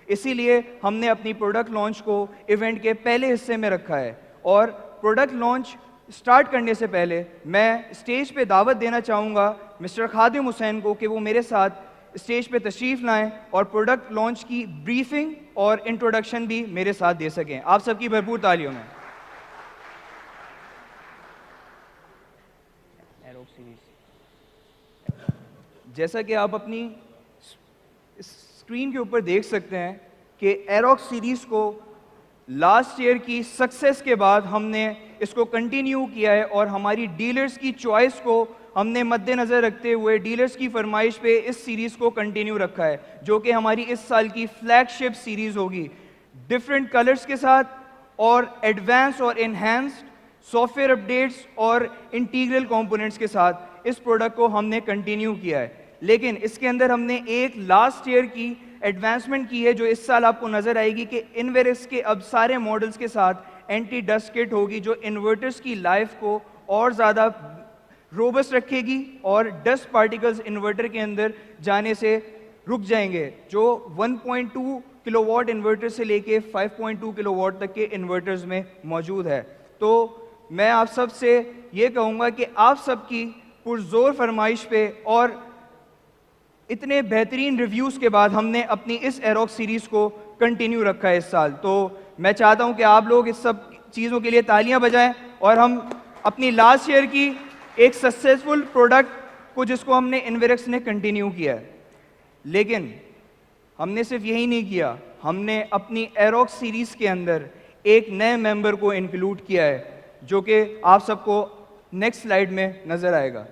इसीलिए हमने अपनी प्रोडक्ट लॉन्च को इवेंट के पहले हिस्से में रखा है। और प्रोडक्ट लॉन्च स्टार्ट करने से पहले मैं स्टेज पे दावत देना चाहूँगा मिस्टर खादिम हुसैन को कि वो मेरे साथ स्टेज पे तशरीफ़ लाएं और प्रोडक्ट लॉन्च की ब्रीफिंग और इंट्रोडक्शन भी मेरे साथ दे सकें। आप सबकी भरपूर तालियों में। जैसा कि आप अपनी स्क्रीन के ऊपर देख सकते हैं कि एरोक्स सीरीज़ को लास्ट ईयर की सक्सेस के बाद हमने इसको कंटिन्यू किया है और हमारी डीलर्स की चॉइस को हमने मद्देनज़र रखते हुए डीलर्स की फरमाइश पे इस सीरीज़ को कंटिन्यू रखा है, जो कि हमारी इस साल की फ्लैगशिप सीरीज़ होगी। डिफरेंट कलर्स के साथ और एडवांस और इन्हेंस्ड सॉफ्टवेयर अपडेट्स और इंटीग्रल कंपोनेंट्स के साथ इस प्रोडक्ट को हमने कंटिन्यू किया है। लेकिन इसके अंदर हमने एक लास्ट ईयर की एडवांसमेंट की है जो इस साल आपको नज़र आएगी कि इन्वेरिक्स के अब सारे मॉडल्स के साथ एंटी डस्ट किट होगी, जो इन्वर्टर्स की लाइफ को और ज़्यादा रोबस्ट रखेगी और डस्ट पार्टिकल्स इन्वर्टर के अंदर जाने से रुक जाएंगे, जो 1.2 किलोवाट इन्वर्टर से लेके 5.2 किलोवाट तक के इन्वर्टर्स में मौजूद है। तो मैं आप सब से ये कहूँगा कि आप सबकी पुरजोर फरमाइश पे और इतने बेहतरीन रिव्यूज़ के बाद हमने अपनी इस एरोक्स सीरीज़ को कंटिन्यू रखा है इस साल। तो मैं चाहता हूँ कि आप लोग इस सब चीज़ों के लिए तालियां बजाएं और हम अपनी लास्ट ईयर की एक सक्सेसफुल प्रोडक्ट को, जिसको हमने इन्वेरिक्स ने कंटिन्यू किया है। लेकिन हमने सिर्फ यही नहीं किया, हमने अपनी एरोक्स सीरीज़ के अंदर एक नए मेंबर को इंक्लूड किया है, जो कि आप सबको नेक्स्ट स्लाइड में नज़र आएगा।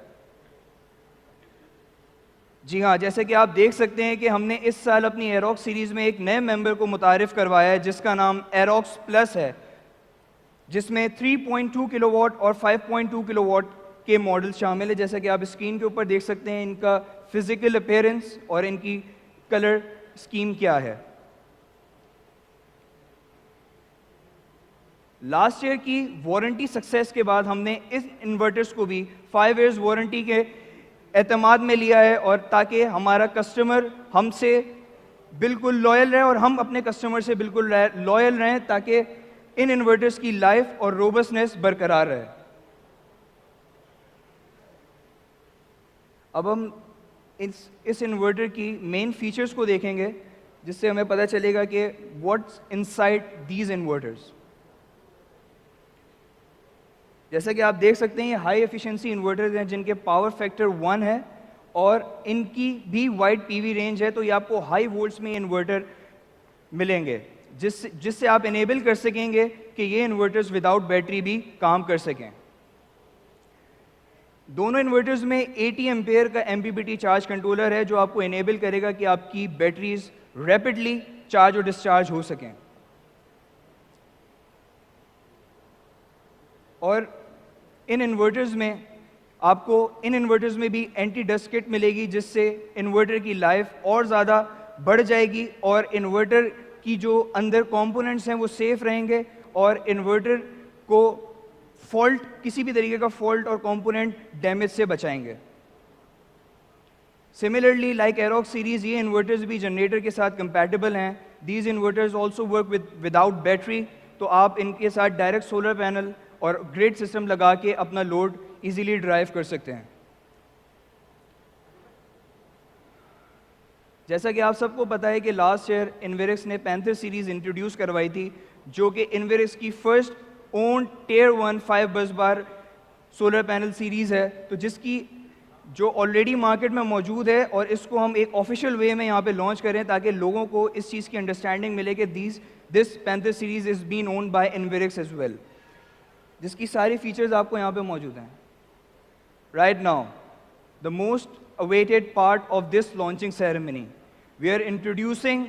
जी हाँ, जैसे कि आप देख सकते हैं कि हमने इस साल अपनी एरोक्स सीरीज़ में एक नए मेंबर को मुतारिफ़ करवाया है, जिसका नाम एरोक्स प्लस है, जिसमें 3.2 किलोवाट और 5.2 किलोवाट के मॉडल शामिल है। जैसा कि आप स्क्रीन के ऊपर देख सकते हैं इनका फिजिकल अपीयरेंस और इनकी कलर स्कीम क्या है। लास्ट ईयर की वारंटी सक्सेस के बाद हमने इस इन्वर्टर्स को भी 5 इयर्स वारंटी के एतमाद में लिया है, और ताकि हमारा कस्टमर हमसे बिल्कुल लॉयल रहे और हम अपने कस्टमर से बिल्कुल लॉयल रहें, ताकि इन इन्वर्टर्स की लाइफ और रोबस्टनेस बरकरार रहे। अब हम इस इन्वर्टर की मेन फीचर्स को देखेंगे, जिससे हमें पता चलेगा कि व्हाट्स इनसाइड दीज इन्वर्टर्स। जैसा कि आप देख सकते हैं ये हाई एफिशिएंसी इन्वर्टर्स हैं जिनके पावर फैक्टर 1 है और इनकी भी वाइड पीवी रेंज है। तो ये आपको हाई वोल्ट्स में इन्वर्टर मिलेंगे, जिससे आप इनेबल कर सकेंगे कि ये इन्वर्टर्स विदाउट बैटरी भी काम कर सकें। दोनों इन्वर्टर्स में 80 एम्पेयर का MPPT चार्ज कंट्रोलर है, जो आपको इनेबल करेगा कि आपकी बैटरीज रैपिडली चार्ज और डिस्चार्ज हो सकें। और इन इन्वर्टर्स में भी एंटी डस्ट किट मिलेगी, जिससे इन्वर्टर की लाइफ और ज़्यादा बढ़ जाएगी और इन्वर्टर की जो अंदर कंपोनेंट्स हैं वो सेफ रहेंगे और इन्वर्टर को किसी भी तरीके का फॉल्ट और कंपोनेंट डैमेज से बचाएंगे। सिमिलरली लाइक एरोक्स सीरीज, ये इन्वर्टर्स भी जनरेटर के साथ कंपैटिबल हैं। These inverters also work without battery, तो आप इनके साथ डायरेक्ट सोलर पैनल और ग्रिड सिस्टम लगा के अपना लोड इजीली ड्राइव कर सकते हैं। जैसा कि आप सबको पता है कि लास्ट ईयर इन्वेरिक्स ने पैंथर सीरीज इंट्रोड्यूस करवाई थी, जो कि इन्वेरिक्स की फर्स्ट ओन टियर 1 5 बस बार सोलर पैनल सीरीज है, तो जिसकी जो ऑलरेडी मार्केट में मौजूद है, और इसको हम एक ऑफिशियल वे में यहाँ पे लॉन्च करें ताकि लोगों को इस चीज़ की अंडरस्टैंडिंग मिले कि this Panther series is been owned by Inverex as well, जिसकी सारी फीचर्स आपको यहाँ पे मौजूद हैं। Right now the most awaited part of this launching ceremony, we are introducing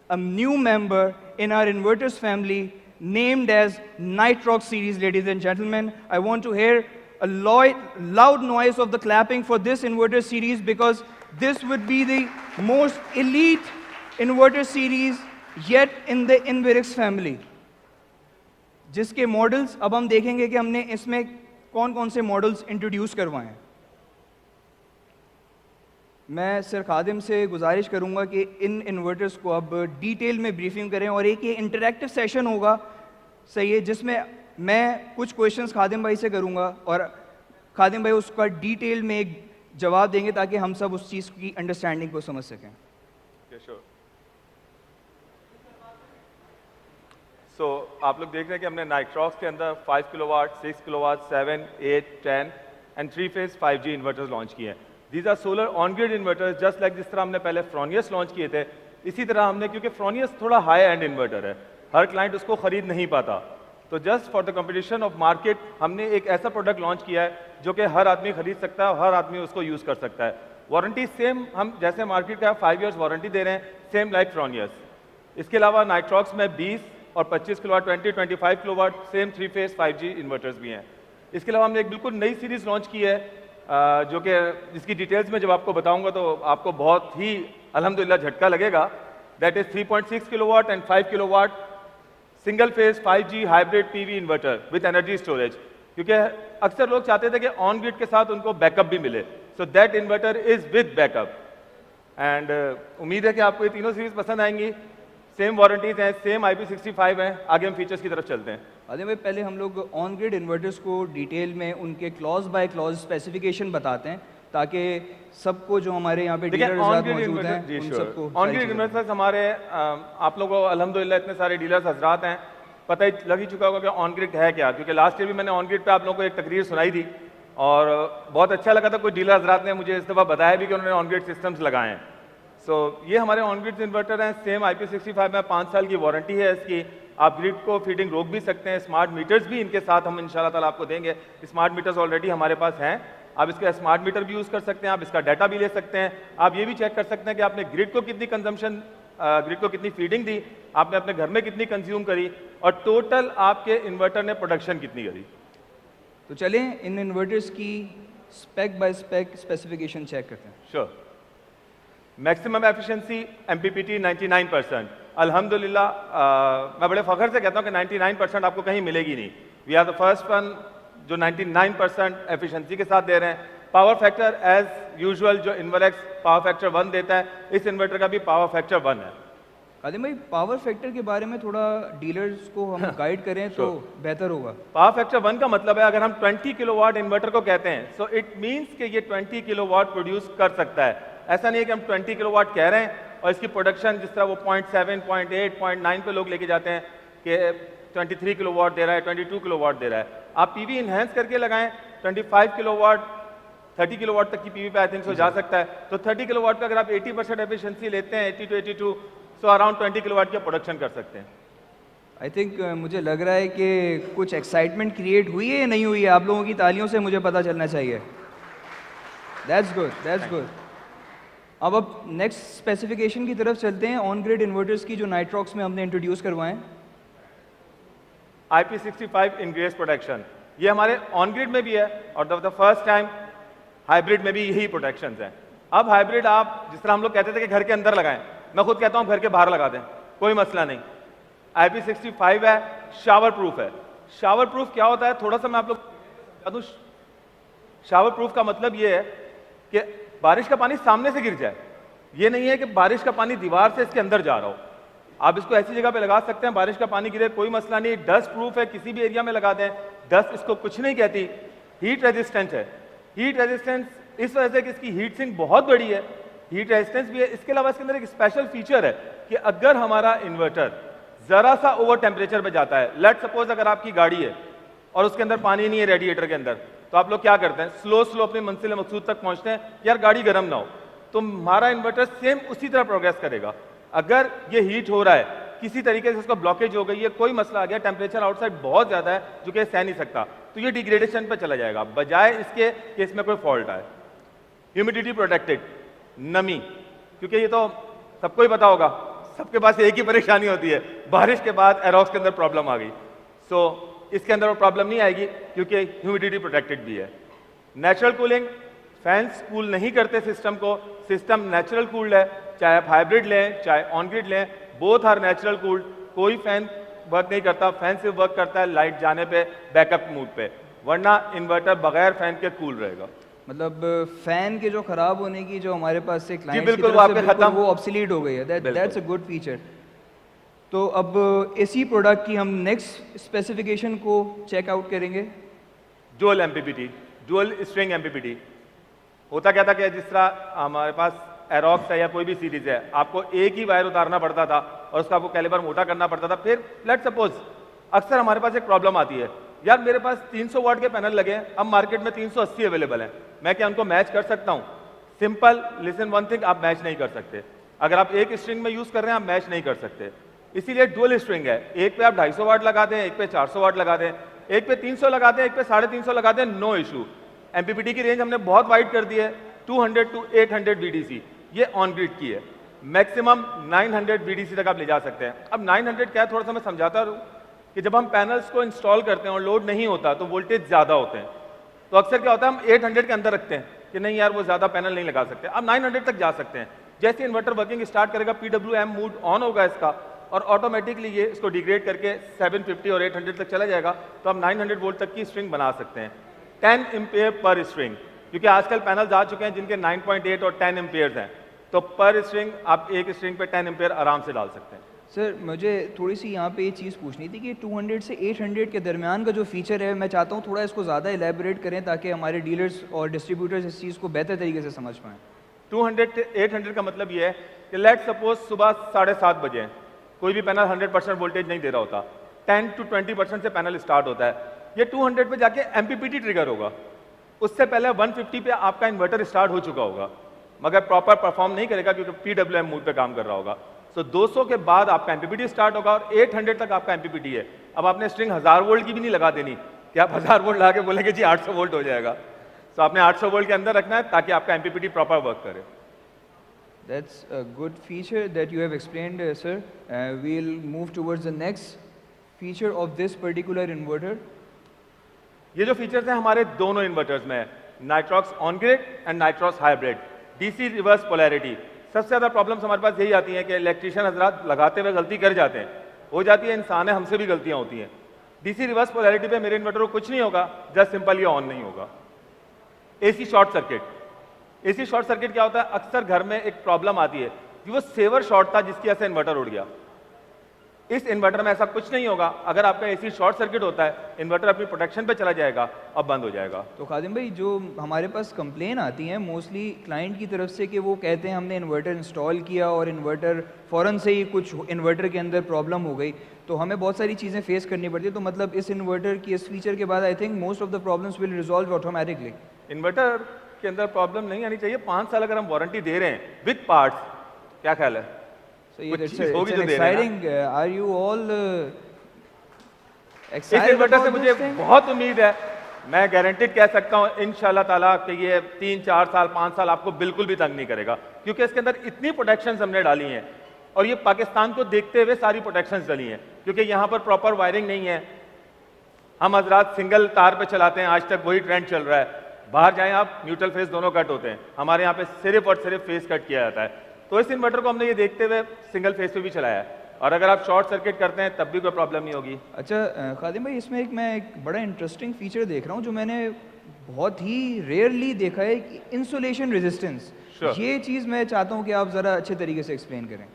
a new member in our inverters family named as Nitrox series. Ladies and gentlemen, I want to hear a loud noise of the clapping for this inverter series, because this would be the most elite inverter series yet in the Inverix family, जिसके models अब हम देखेंगे कि हमने इसमें कौन कौन से मॉडल्स इंट्रोड्यूस करवाए हैं। मैं सर खादिम से गुजारिश करूंगा कि इन इन्वर्टर्स को अब डिटेल में ब्रीफिंग करें और एक ये इंटरैक्टिव सेशन होगा, सही है, जिसमें मैं कुछ क्वेश्चंस खादिम भाई से करूंगा और खादिम भाई उसका डिटेल में एक जवाब देंगे ताकि हम सब उस चीज़ की अंडरस्टैंडिंग को समझ सकें। सो आप लोग देख रहे हैं कि हमने नाइट्रॉक्स के अंदर 5 kilowatt, 6 kilowatt, 7, 8, 10 and 3 phase 5G inverters launch किए हैं। These are solar on grid inverters, just like जिस तरह हमने पहले फ्रोनियस लॉन्च किए थे, इसी तरह हमने, क्योंकि फ्रोनियस थोड़ा हाई एंड इन्वर्टर है, हर क्लाइंट उसको खरीद नहीं पाता, तो just for the competition of market हमने एक ऐसा प्रोडक्ट लॉन्च किया है जो कि हर आदमी खरीद सकता है और हर आदमी उसको यूज़ कर सकता है। वारंटी सेम हम जैसे मार्केट का 5 ईयर्स वारंटी दे रहे हैं, सेम लाइक फ्रोनियस। इसके अलावा नाइट्रॉक्स में 20 और 25 kilowatt, 25 kilowatt same 3 phase 5G inverters भी हैं। इसके अलावा हमने एक बिल्कुल नई सीरीज़ लॉन्च की है जो कि जिसकी डिटेल्स में जब आपको बताऊंगा तो आपको बहुत ही अल्हम्दुलिल्लाह झटका लगेगा। That is 3.6 kilowatt and 5 kilowatt single phase 5G hybrid PV inverter with energy storage, क्योंकि अक्सर लोग चाहते थे कि ऑन ग्रिड के साथ उनको बैकअप भी मिले, so that inverter is with backup. And उम्मीद है कि आपको ये तीनों सीरीज पसंद आएंगी। सेम वारंटीज हैं, सेम IP65 हैं। आगे हम फीचर्स की तरफ चलते हैं। आदिम भाई, पहले हम लोग ऑन ग्रिड इन्वर्टर्स को डिटेल में उनके क्लॉज बाय क्लॉज स्पेसिफिकेशन बताते हैं ताकि सबको जो हमारे यहाँ पे डीलर मौजूद हैं उन सबको ऑन ग्रिड इन्वर्टर्स हमारे आप लोगों को अल्हम्दुलिल्लाह इतने सारे डीलर्स हजरात हैं, पता ही लग ही चुका होगा कि ऑन ग्रिड है क्या, क्योंकि लास्ट ईयर भी मैंने ऑन ग्रिड पे आप लोगों को एक तकरीर सुनाई थी और बहुत अच्छा लगा था। कुछ डीलर हजरात ने मुझे इस दफ़ा बताया भी कि उन्होंने ऑन ग्रिड सिस्टम्स लगाए हैं। सो ये हमारे ऑन ग्रिड इन्वर्टर हैं, सेम IP65 में 5 साल की वारंटी है इसकी। आप ग्रिड को फीडिंग रोक भी सकते हैं। स्मार्ट मीटर्स भी इनके साथ हम इंशाल्लाह ताला आपको देंगे। स्मार्ट मीटर्स ऑलरेडी हमारे पास हैं, आप इसका स्मार्ट मीटर भी यूज़ कर सकते हैं, आप इसका डाटा भी ले सकते हैं। आप ये भी चेक कर सकते हैं कि आपने ग्रिड को कितनी कंजम्पशन, ग्रिड को कितनी फीडिंग दी, आपने अपने घर में कितनी कंज्यूम करी और टोटल आपके इन्वर्टर ने प्रोडक्शन कितनी करी। तो चलें इन इन्वर्टर्स की spec by spec specification check करते हैं। श्योर। Maximum efficiency MPPT 99%। अल्हम्दुलिल्लाह मैं बड़े फख्र से कहता हूँ कि 99% आपको कहीं मिलेगी नहीं। We are the first one जो 99% एफिशिएंसी के साथ दे रहे हैं। पावर फैक्टर एज यूजुअल जो इन्वर्क्स पावर फैक्टर 1 देता है, इस इन्वर्टर का भी पावर फैक्टर 1 है। आदिम भाई, पावर फैक्टर के बारे में थोड़ा डीलर्स को हम गाइड करें तो बेहतर होगा। पावर फैक्टर 1 का मतलब है, अगर हम 20 किलोवाट इन्वर्टर को कहते हैं, सो इट मींस कि ये 20 किलोवाट प्रोड्यूस कर सकता है। ऐसा नहीं है कि हम 20 किलोवाट कह रहे हैं और इसकी प्रोडक्शन जिस तरह वो 0.7, 0.8, 0.9 पे लोग लेके जाते हैं कि 23 किलोवाट दे रहा है, 22 किलोवाट दे रहा है। आप PV इन्हेंस करके लगाएं, 25 किलोवाट, 30 किलोवाट तक की PV पे आई थिंक सो जा सकता है। तो 30 किलोवाट का अगर आप 80% एफिशिएंसी लेते हैं, 80 to 82, सो अराउंड 20 किलोवाट की प्रोडक्शन कर सकते हैं। आई थिंक मुझे लग रहा है कि कुछ एक्साइटमेंट क्रिएट हुई है या नहीं हुई है, आप लोगों की तालियों से मुझे पता चलना चाहिए। That's good, that's good. अब नेक्स्ट स्पेसिफिकेशन की तरफ चलते हैं, ऑन ग्रिड इन्वर्टर्स की जो नाइट्रॉक्स में हमने इंट्रोड्यूस करवाएं। IP65 इनग्रेस प्रोटेक्शन, ये हमारे ऑन ग्रिड में भी है और द फर्स्ट टाइम हाइब्रिड में भी यही प्रोटेक्शन हैं। अब हाइब्रिड आप जिस तरह हम लोग कहते थे कि घर के अंदर लगाएं, मैं खुद कहता हूं घर के बाहर लगा दें, कोई मसला नहीं। IP65 है, शावर प्रूफ है। शावर प्रूफ क्या होता है, थोड़ा सा मैं आप लोग बता दूं। शावर प्रूफ का मतलब ये है कि बारिश का पानी सामने से गिर जाए, ये नहीं है कि बारिश का पानी दीवार से इसके अंदर जा रहा हो। आप इसको ऐसी जगह पे लगा सकते हैं, बारिश का पानी गिरे कोई मसला नहीं। डस्ट प्रूफ है, किसी भी एरिया में लगा दें, डस्ट इसको कुछ नहीं कहती। हीट रेजिस्टेंट है, हीट रेजिस्टेंस इस वजह से कि इसकी हीट सिंक बहुत बड़ी है, हीट रेजिस्टेंस भी है। इसके अलावा इसके अंदर एक स्पेशल फीचर है कि अगर हमारा इन्वर्टर जरा सा ओवर टेम्परेचर पे जाता है, लेट सपोज अगर आपकी गाड़ी है और उसके अंदर पानी नहीं है रेडिएटर के अंदर, तो आप लोग क्या करते हैं, स्लो स्लो अपनी मंजिल मकसूद तक पहुंचते हैं, यार गाड़ी गर्म ना हो, तो हमारा इन्वर्टर सेम उसी तरह प्रोग्रेस करेगा। अगर ये हीट हो रहा है, किसी तरीके से इसको ब्लॉकेज हो गई है, कोई मसला आ गया, टेम्परेचर आउटसाइड बहुत ज्यादा है जो कि सह नहीं सकता, तो ये डिग्रेडेशन पे चला जाएगा, बजाय इसके कि इसमें कोई फॉल्ट आए। ह्यूमिडिटी प्रोटेक्टेड, नमी, क्योंकि ये तो सबको ही पता होगा, सबके पास एक ही परेशानी होती है, बारिश के बाद एरोक्स के अंदर प्रॉब्लम आ गई, सो इसके अंदर वो प्रॉब्लम नहीं आएगी क्योंकि ह्यूमिडिटी प्रोटेक्टेड भी है। नेचुरल कूलिंग, फैंस कूल नहीं करते सिस्टम को, सिस्टम नेचुरल कूल्ड है, चाहे आप हाइब्रिड लें चाहे ऑन ग्रिड लें, बोथ आर नेचुरल कूल्ड। कोई फैन वर्क नहीं करता, फैन सिर्फ वर्क करता है लाइट जाने पे, बैकअप मूड पे, वरना इन्वर्टर बगैर फैन के कूल रहेगा। मतलब फैन के जो खराब होने की जो हमारे पास से क्लाइंट्स की बिल्कुल, तरफ वो से आपके बिल्कुल खत्म। वो ऑब्सोलीट हो गई है, बिल्कुल। That's a good feature. तो अब इसी प्रोडक्ट की हम नेक्स्ट स्पेसिफिकेशन को चेक आउट करेंगे। Dual MPPT, dual string MPPT. होता क्या था कि जिस तरह हमारे पास एरोक्स है या कोई भी सीरीज है, आपको एक ही वायर उतारना पड़ता था और उसका आपको कैलिबर मोटा करना पड़ता था। फिर लेट्स सपोज अक्सर हमारे पास एक प्रॉब्लम आती है, यार मेरे पास 300 वाट के पैनल लगे हैं, अब मार्केट में 380 अवेलेबल है, मैं क्या उनको मैच कर सकता हूं? सिंपल लिसन वन थिंग, आप मैच नहीं कर सकते। अगर आप एक स्ट्रिंग में यूज कर रहे हैं, आप मैच नहीं कर सकते। इसीलिए डुअल स्ट्रिंग है, एक पे आप 250 वाट लगा दें, एक पे 400 वाट लगा दें, एक पे 300 लगा दें, एक पे 350 लगा दें, नो इशू। एमपीपीटी की रेंज हमने बहुत वाइड कर दी है, 200 टू 800 VDC, ये ऑन ग्रिड की है। मैक्सिमम 900 VDC तक आप ले जा सकते हैं। अब 900 क्या है, थोड़ा सा मैं समझाता रहूं कि जब हम पैनल्स को इंस्टॉल करते हैं और लोड नहीं होता तो वोल्टेज ज्यादा होते हैं, तो अक्सर क्या होता है हम 800 के अंदर रखते हैं कि नहीं यार वो ज्यादा पैनल नहीं लगा सकते। अब 900 तक जा सकते हैं। जैसे इन्वर्टर वर्किंग स्टार्ट करेगा, PWM मोड ऑन होगा इसका और ऑटोमेटिकली ये इसको डिग्रेड करके 750 और 800 तक चला जाएगा, तो आप 900 वोल्ट तक की स्ट्रिंग बना सकते हैं। 10 एम्पेयर पर स्ट्रिंग, क्योंकि आजकल पैनल्स आ चुके हैं जिनके 9.8 और 10 एम्पेयर्स हैं, तो पर स्ट्रिंग आप एक स्ट्रिंग पे 10 एम्पेयर आराम से डाल सकते हैं। सर मुझे थोड़ी सी यहाँ पे ये चीज़ पूछनी थी कि 200 से 800 के दरमियान का जो फीचर है, मैं चाहता हूँ थोड़ा इसको ज़्यादा एलेबोरेट करें ताकि हमारे डीलर्स और डिस्ट्रीब्यूटर्स इस चीज़ को बेहतर तरीके से समझ पाएँ। 200 से 800 का मतलब ये है कि लेट सपोज सुबह 7:30 बजे हैं, कोई भी पैनल 100% वोल्टेज नहीं दे रहा होता, 10 to 20% से पैनल स्टार्ट होता है, ये 200 पे जाके एमपीपीटी ट्रिगर होगा। उससे पहले 150 पे आपका इन्वर्टर स्टार्ट हो चुका होगा, मगर प्रॉपर परफॉर्म नहीं करेगा क्योंकि पीडब्ल्यूएम मोड पे काम कर रहा होगा। सो 200 के बाद आपका एमपीपीटी स्टार्ट होगा और 800 तक आपका एमपीपीटी है। अब आपने स्ट्रिंग 1000 वोल्ट की भी नहीं लगा देनी कि आप 1000 वोल्ट लगा के बोलेंगे जी 800 वोल्ट हो जाएगा। सो आपने 800 वोल्ट के अंदर रखना है ताकि आपका एमपीपीटी प्रॉपर वर्क करे। That's a good feature that you have explained, sir. We'll move towards the next feature of this particular inverter. ये जो फीचर्स हैं हमारे दोनों इन्वर्टर्स में है, Nitrox on grid and Nitrox hybrid, DC reverse polarity. सबसे ज़्यादा प्रॉब्लम्स हमारे पास यही आती हैं कि इलेक्ट्रिशियन हजरात लगाते हुए गलती कर जाते हैं, हो जाती है, इंसान है, हमसे भी गलतियां होती हैं। डीसी रिवर्स पोलैरिटी पे मेरे इन्वर्टर को कुछ नहीं होगा, जस्ट सिंपल ये ऑन नहीं होगा। AC short circuit, AC short circuit क्या होता है, अक्सर घर में एक प्रॉब्लम आती है कि वो सेवर शॉर्ट था जिसकी वजह से इन्वर्टर उड़ गया। इस इन्वर्टर में ऐसा कुछ नहीं होगा, अगर आपका एसी शॉर्ट सर्किट होता है इन्वर्टर अपनी प्रोटेक्शन पे चला जाएगा और बंद हो जाएगा। तो खादिम भाई, जो हमारे पास कंप्लेन आती हैं मोस्टली क्लाइंट की तरफ से कि वो कहते हैं हमने इन्वर्टर इंस्टॉल किया और इन्वर्टर फ़ौरन से ही कुछ इन्वर्टर के अंदर प्रॉब्लम हो गई, तो हमें बहुत सारी चीज़ें फेस करनी पड़ती है। तो मतलब इस इन्वर्टर की इस फीचर के बाद I think most of the problems will resolve automatically. Inverter के अंदर प्रॉब्लम नहीं आनी चाहिए। 5 साल अगर हम वारंटी दे रहे हैं विद पार्ट्स, क्या ख्याल है? So कुछ it's चीज़ होगी an जो दे रहे हैं ना। exciting. Are you all इस excited इन्वर्टर से about मुझे this thing? बहुत उम्मीद है, मैं गारंटीड कह सकता हूँ इंशाल्लाह ताला कि ये 3, 4 साल, 5 साल आपको बिल्कुल भी तंग नहीं करेगा, क्योंकि इसके अंदर इतनी प्रोटेक्शंस हमने डाली हैं और ये पाकिस्तान को देखते हुए सारी प्रोटेक्शंस डाली हैं, क्योंकि यहाँ पर प्रॉपर वायरिंग नहीं है। हम हजरात सिंगल तार पे चलाते हैं, आज तक वही ट्रेंड चल रहा है। बाहर जाएं आप, न्यूट्रल फेस दोनों कट होते हैं, हमारे यहाँ पे सिर्फ और सिर्फ फेस कट किया जाता है। तो इस इन्वर्टर को हमने ये देखते हुए सिंगल फेस पे भी चलाया है, और अगर आप शॉर्ट सर्किट करते हैं तब भी कोई प्रॉब्लम नहीं होगी। अच्छा खादिम भाई, इसमें मैं एक बड़ा इंटरेस्टिंग फीचर देख रहा हूँ जो मैंने बहुत ही रेयरली देखा है, कि इंसुलेशन रेजिस्टेंस। Sure. ये चीज़ मैं चाहता हूँ कि आप ज़रा अच्छे तरीके से एक्सप्लेन करें।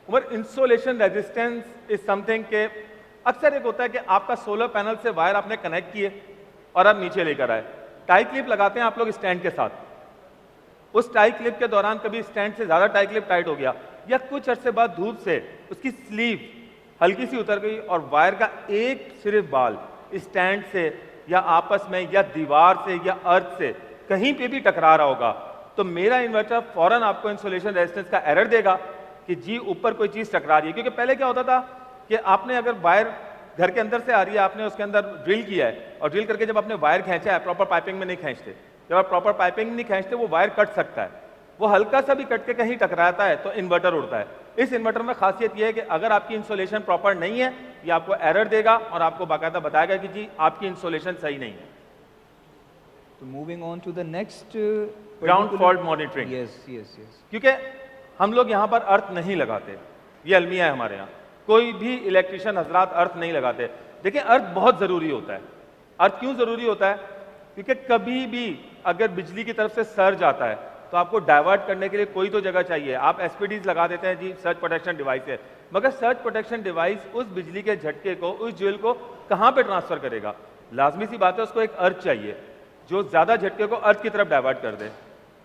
Umar, insulation resistance is something के अक्सर एक होता है कि आपका सोलर पैनल से वायर आपने कनेक्ट किए और आप नीचे लेकर आए, टाई क्लिप लगाते हैं आप लोग स्टैंड के साथ, उस टाई क्लिप के दौरान कभी स्टैंड से ज्यादा टाई क्लिप टाइट हो गया या कुछ अरसे बाद धूप से उसकी स्लीव हल्की सी उतर गई और वायर का एक सिर्फ बाल स्टैंड से या आपस में या दीवार से या अर्थ से कहीं पे भी टकरा रहा होगा, तो मेरा इन्वर्टर फौरन आपको इंसुलेशन रेजिस्टेंस का एरर देगा कि जी ऊपर कोई चीज टकरा रही है। क्योंकि पहले क्या होता था कि आपने अगर वायर घर के अंदर से आ रही है, आपने उसके अंदर ड्रिल किया है और ड्रिल करके जब आपने वायर खींचा है, प्रॉपर पाइपिंग में नहीं खींचते, जब आप प्रॉपर पाइपिंग नहीं खींचते वो वायर कट सकता है, वो हल्का सा भी कट के कहीं टकराता है तो इन्वर्टर उड़ता है। इस इन्वर्टर में खासियत यह है कि अगर आपकी इंसुलेशन प्रॉपर नहीं है, ये आपको एरर देगा और आपको बाकायदा बताएगा कि जी आपकी इंसुलेशन सही नहीं है। तो moving on to the next, ground fault monitoring. Yes yes yes. क्योंकि हम लोग यहाँ पर अर्थ नहीं लगाते, ये अलमिया है हमारे यहाँ, कोई भी इलेक्ट्रिशियन हजरात अर्थ नहीं लगाते। देखिए अर्थ बहुत ज़रूरी होता है। अर्थ क्यों ज़रूरी होता है? क्योंकि कभी भी अगर बिजली की तरफ से सर्ज आता है तो आपको डाइवर्ट करने के लिए कोई तो जगह चाहिए। आप एसपीडीज लगा देते हैं जी, सर्ज प्रोटेक्शन डिवाइस है, मगर सर्ज प्रोटेक्शन डिवाइस उस बिजली के झटके को, उस ज्वेल को कहाँ पे ट्रांसफर करेगा? लाजमी सी बात है, उसको एक अर्थ चाहिए जो ज्यादा झटके को अर्थ की तरफ डाइवर्ट कर दे।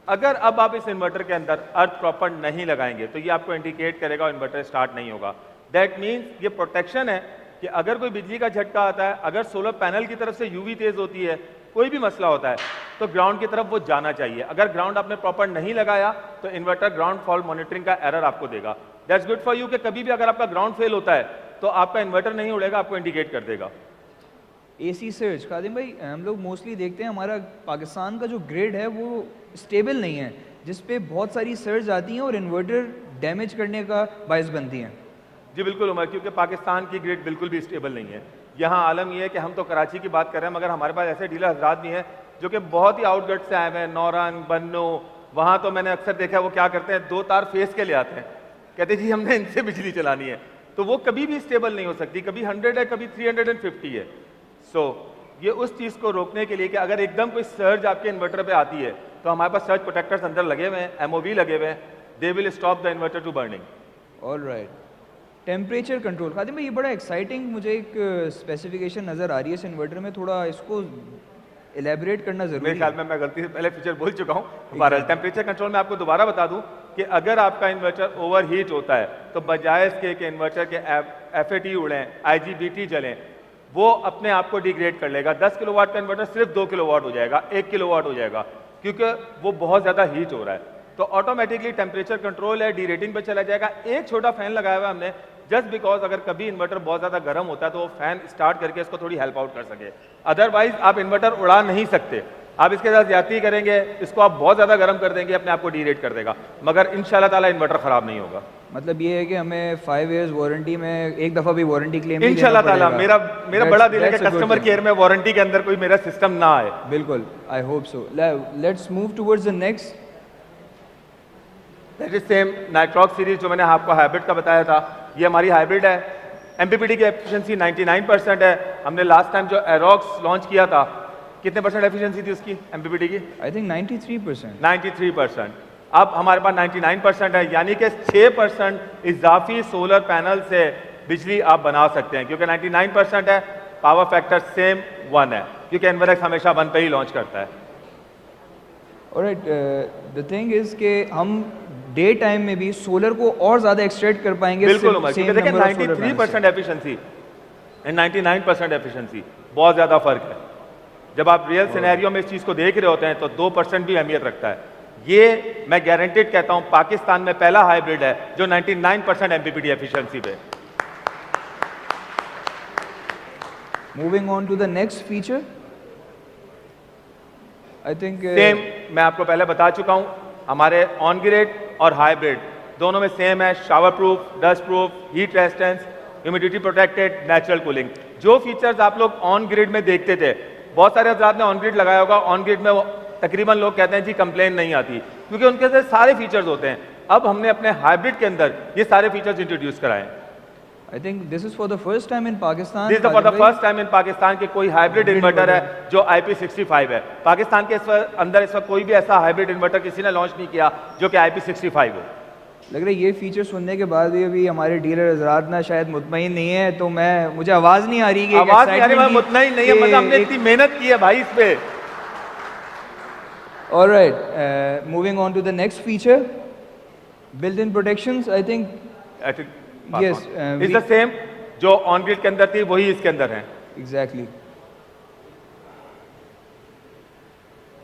अगर अब आप इस इन्वर्टर के अंदर अर्थ प्रॉपर नहीं लगाएंगे तो ये आपको इंडिकेट करेगा इन्वर्टर स्टार्ट नहीं होगा। दैट मीन्स ये प्रोटेक्शन है कि अगर कोई बिजली का झटका आता है, अगर सोलर पैनल की तरफ से यूवी तेज होती है, कोई भी मसला होता है, तो ग्राउंड की तरफ वो जाना चाहिए। अगर ग्राउंड आपने प्रॉपर नहीं लगाया तो इन्वर्टर ग्राउंड फॉल्ट मॉनिटरिंग का एरर आपको देगा। दैट्स गुड फॉर यू कि कभी भी अगर आपका ग्राउंड फेल होता है तो आपका इन्वर्टर नहीं उड़ेगा, आपको इंडिकेट कर देगा। एसी सर्ज, खादिम भाई हम लोग मोस्टली देखते हैं हमारा पाकिस्तान का जो ग्रिड है वो स्टेबल नहीं है, जिस पे बहुत सारी सर्ज आती हैं और इन्वर्टर डैमेज करने का बायस बनती हैं। जी बिल्कुल उमर, क्योंकि पाकिस्तान की ग्रिड बिल्कुल भी स्टेबल नहीं है। यहाँ आलम ये है कि हम तो कराची की बात कर रहे हैं, मगर हमारे पास ऐसे डीलर हजरात भी हैं जो कि बहुत ही आउटगट से आए हुए हैं, नौरंग, बन्नो। वहाँ तो मैंने अक्सर देखा है वो क्या करते हैं, 2 तार फेस के ले आते हैं, कहते जी हमने इनसे बिजली चलानी है, तो वो कभी भी स्टेबल नहीं हो सकती। कभी 100 है, कभी 350 है। सो ये उस चीज़ को रोकने के लिए कि अगर एकदम कोई सर्ज आपके इन्वर्टर पे आती है तो हमारे पास सर्ज प्रोटेक्टर्स अंदर लगे हुए हैं, एमओवी लगे हुए हैं, they will stop the inverter to burning. Alright, temperature control, Khadim भाई ये बड़ा एक्साइटिंग मुझे एक स्पेसिफिकेशन नज़र आ रही है इस इन्वर्टर में, थोड़ा इसको एलेबरेट करना जरूरी मेरे ख्याल में मैं गलती से पहले फीचर बोल चुका हूँ। हमारा टेम्परेचर कंट्रोल में आपको दोबारा बता दूं कि अगर आपका इन्वर्टर ओवरहीट होता है तो बजाय इसके कि इन्वर्टर के एफएटी उड़ें, आईजीबीटी जलें, वो अपने आप को डिग्रेड कर लेगा। 10 किलोवाट का इन्वर्टर सिर्फ 2 किलोवाट हो जाएगा, 1 किलोवाट हो जाएगा, क्योंकि वो बहुत ज़्यादा हीट हो रहा है। तो ऑटोमेटिकली टेम्परेचर कंट्रोल है, डी रेटिंग पे चला जाएगा। एक छोटा फैन लगाया हुआ है हमने, जस्ट बिकॉज अगर कभी इन्वर्टर बहुत ज़्यादा गर्म होता है तो वो फैन स्टार्ट करके इसको थोड़ी हेल्प आउट कर सके। अदरवाइज आप इन्वर्टर उड़ा नहीं सकते, आप इसके साथ ज्यादती करेंगे, इसको आप बहुत ज़्यादा गर्म कर देंगे, अपने आप को डी रेट कर देगा, मगर इंशाल्लाह ताला इन्वर्टर ख़राब नहीं होगा। मतलब ये है कि हमें 5 इयर्स वारंटी में एक दफ़ा भी वारंटी क्लेम इंशाल्लाह ताला। मेरा बड़ा दिल है कि कस्टमर केयर में वारंटी के अंदर कोई मेरा सिस्टम ना आए। बिल्कुल, I hope so. Let's move towards the next. That is same Nitrox series जो मैंने आपको हाइब्रिड का बताया था, ये हमारी हाइब्रिड है। एमपीपीटी की एफिशिएंसी 99% है। हमने लास्ट टाइम जो एरोक्स लॉन्च किया था, कितने परसेंट एफिशिएंसी थी उसकी एमपीपीटी की? I think 93%। 93%। अब हमारे पास 99% है, यानी कि 6% इजाफी सोलर पैनल से बिजली आप बना सकते हैं, क्योंकि 99% है। पावर फैक्टर सेम 1 है, क्योंकि एनवरएक्स हमेशा 1 पे ही लॉन्च करता है। ऑलराइट, द थिंग इज कि हम डे टाइम में भी सोलर को और ज्यादा एक्सट्रैक्ट कर पाएंगे। बिल्कुल उमर, क्योंकि देखिए 93% एफिशिएंसी एंड 99% एफिशिएंसी, बहुत ज्यादा फर्क है। जब आप रियल सिनेरियो में इस चीज को देख रहे होते हैं तो 2% भी अहमियत रखता है। ये मैं गारंटेड कहता हूं पाकिस्तान में पहला हाइब्रिड है जो 99% एमपीपीटी एफिशिएंसी पे। Moving on to the next feature, I think same मैं आपको पहले बता चुका हूं, हमारे ऑन ग्रिड और हाइब्रिड दोनों में सेम है। Shower proof, dust proof, heat resistance, humidity protected, natural cooling. जो फीचर्स आप लोग ऑन ग्रिड में देखते थे, बहुत सारे हज़रात ने ऑन ग्रिड लगाया होगा, ऑन ग्रिड में तकरीबन लोग कहते हैं जी कंप्लेन नहीं आती, क्योंकि उनके अंदर सारे फीचर्स होते हैं। अब हमने अपने हाइब्रिड के अंदर ये सारे फीचर्स इंट्रोड्यूस कराए। I think this is for the first time in Pakistan. This is for the first time in Pakistan के कोई हाइब्रिड इन्वर्टर है जो IP65 है। पाकिस्तान के अंदर इस वक्त कोई भी ऐसा हाइब्रिड इन्वर्टर किसी ने लॉन्च नहीं किया जो कि IP65 हो। लग रहा है ये फीचर सुनने के बाद भी अभी हमारे डीलर हजरात ना शायद मुतमईन नहीं है, तो मुझे आवाज नहीं आ रही कि आवाज नहीं आ रही, मुतमईन नहीं है, मतलब हमने इतनी मेहनत की है भाई इस पे। Alright, moving on to the next feature, built in protections. I think yes, is the same जो ऑन ग्रिड के अंदर थी वही इसके अंदर है। एग्जैक्टली।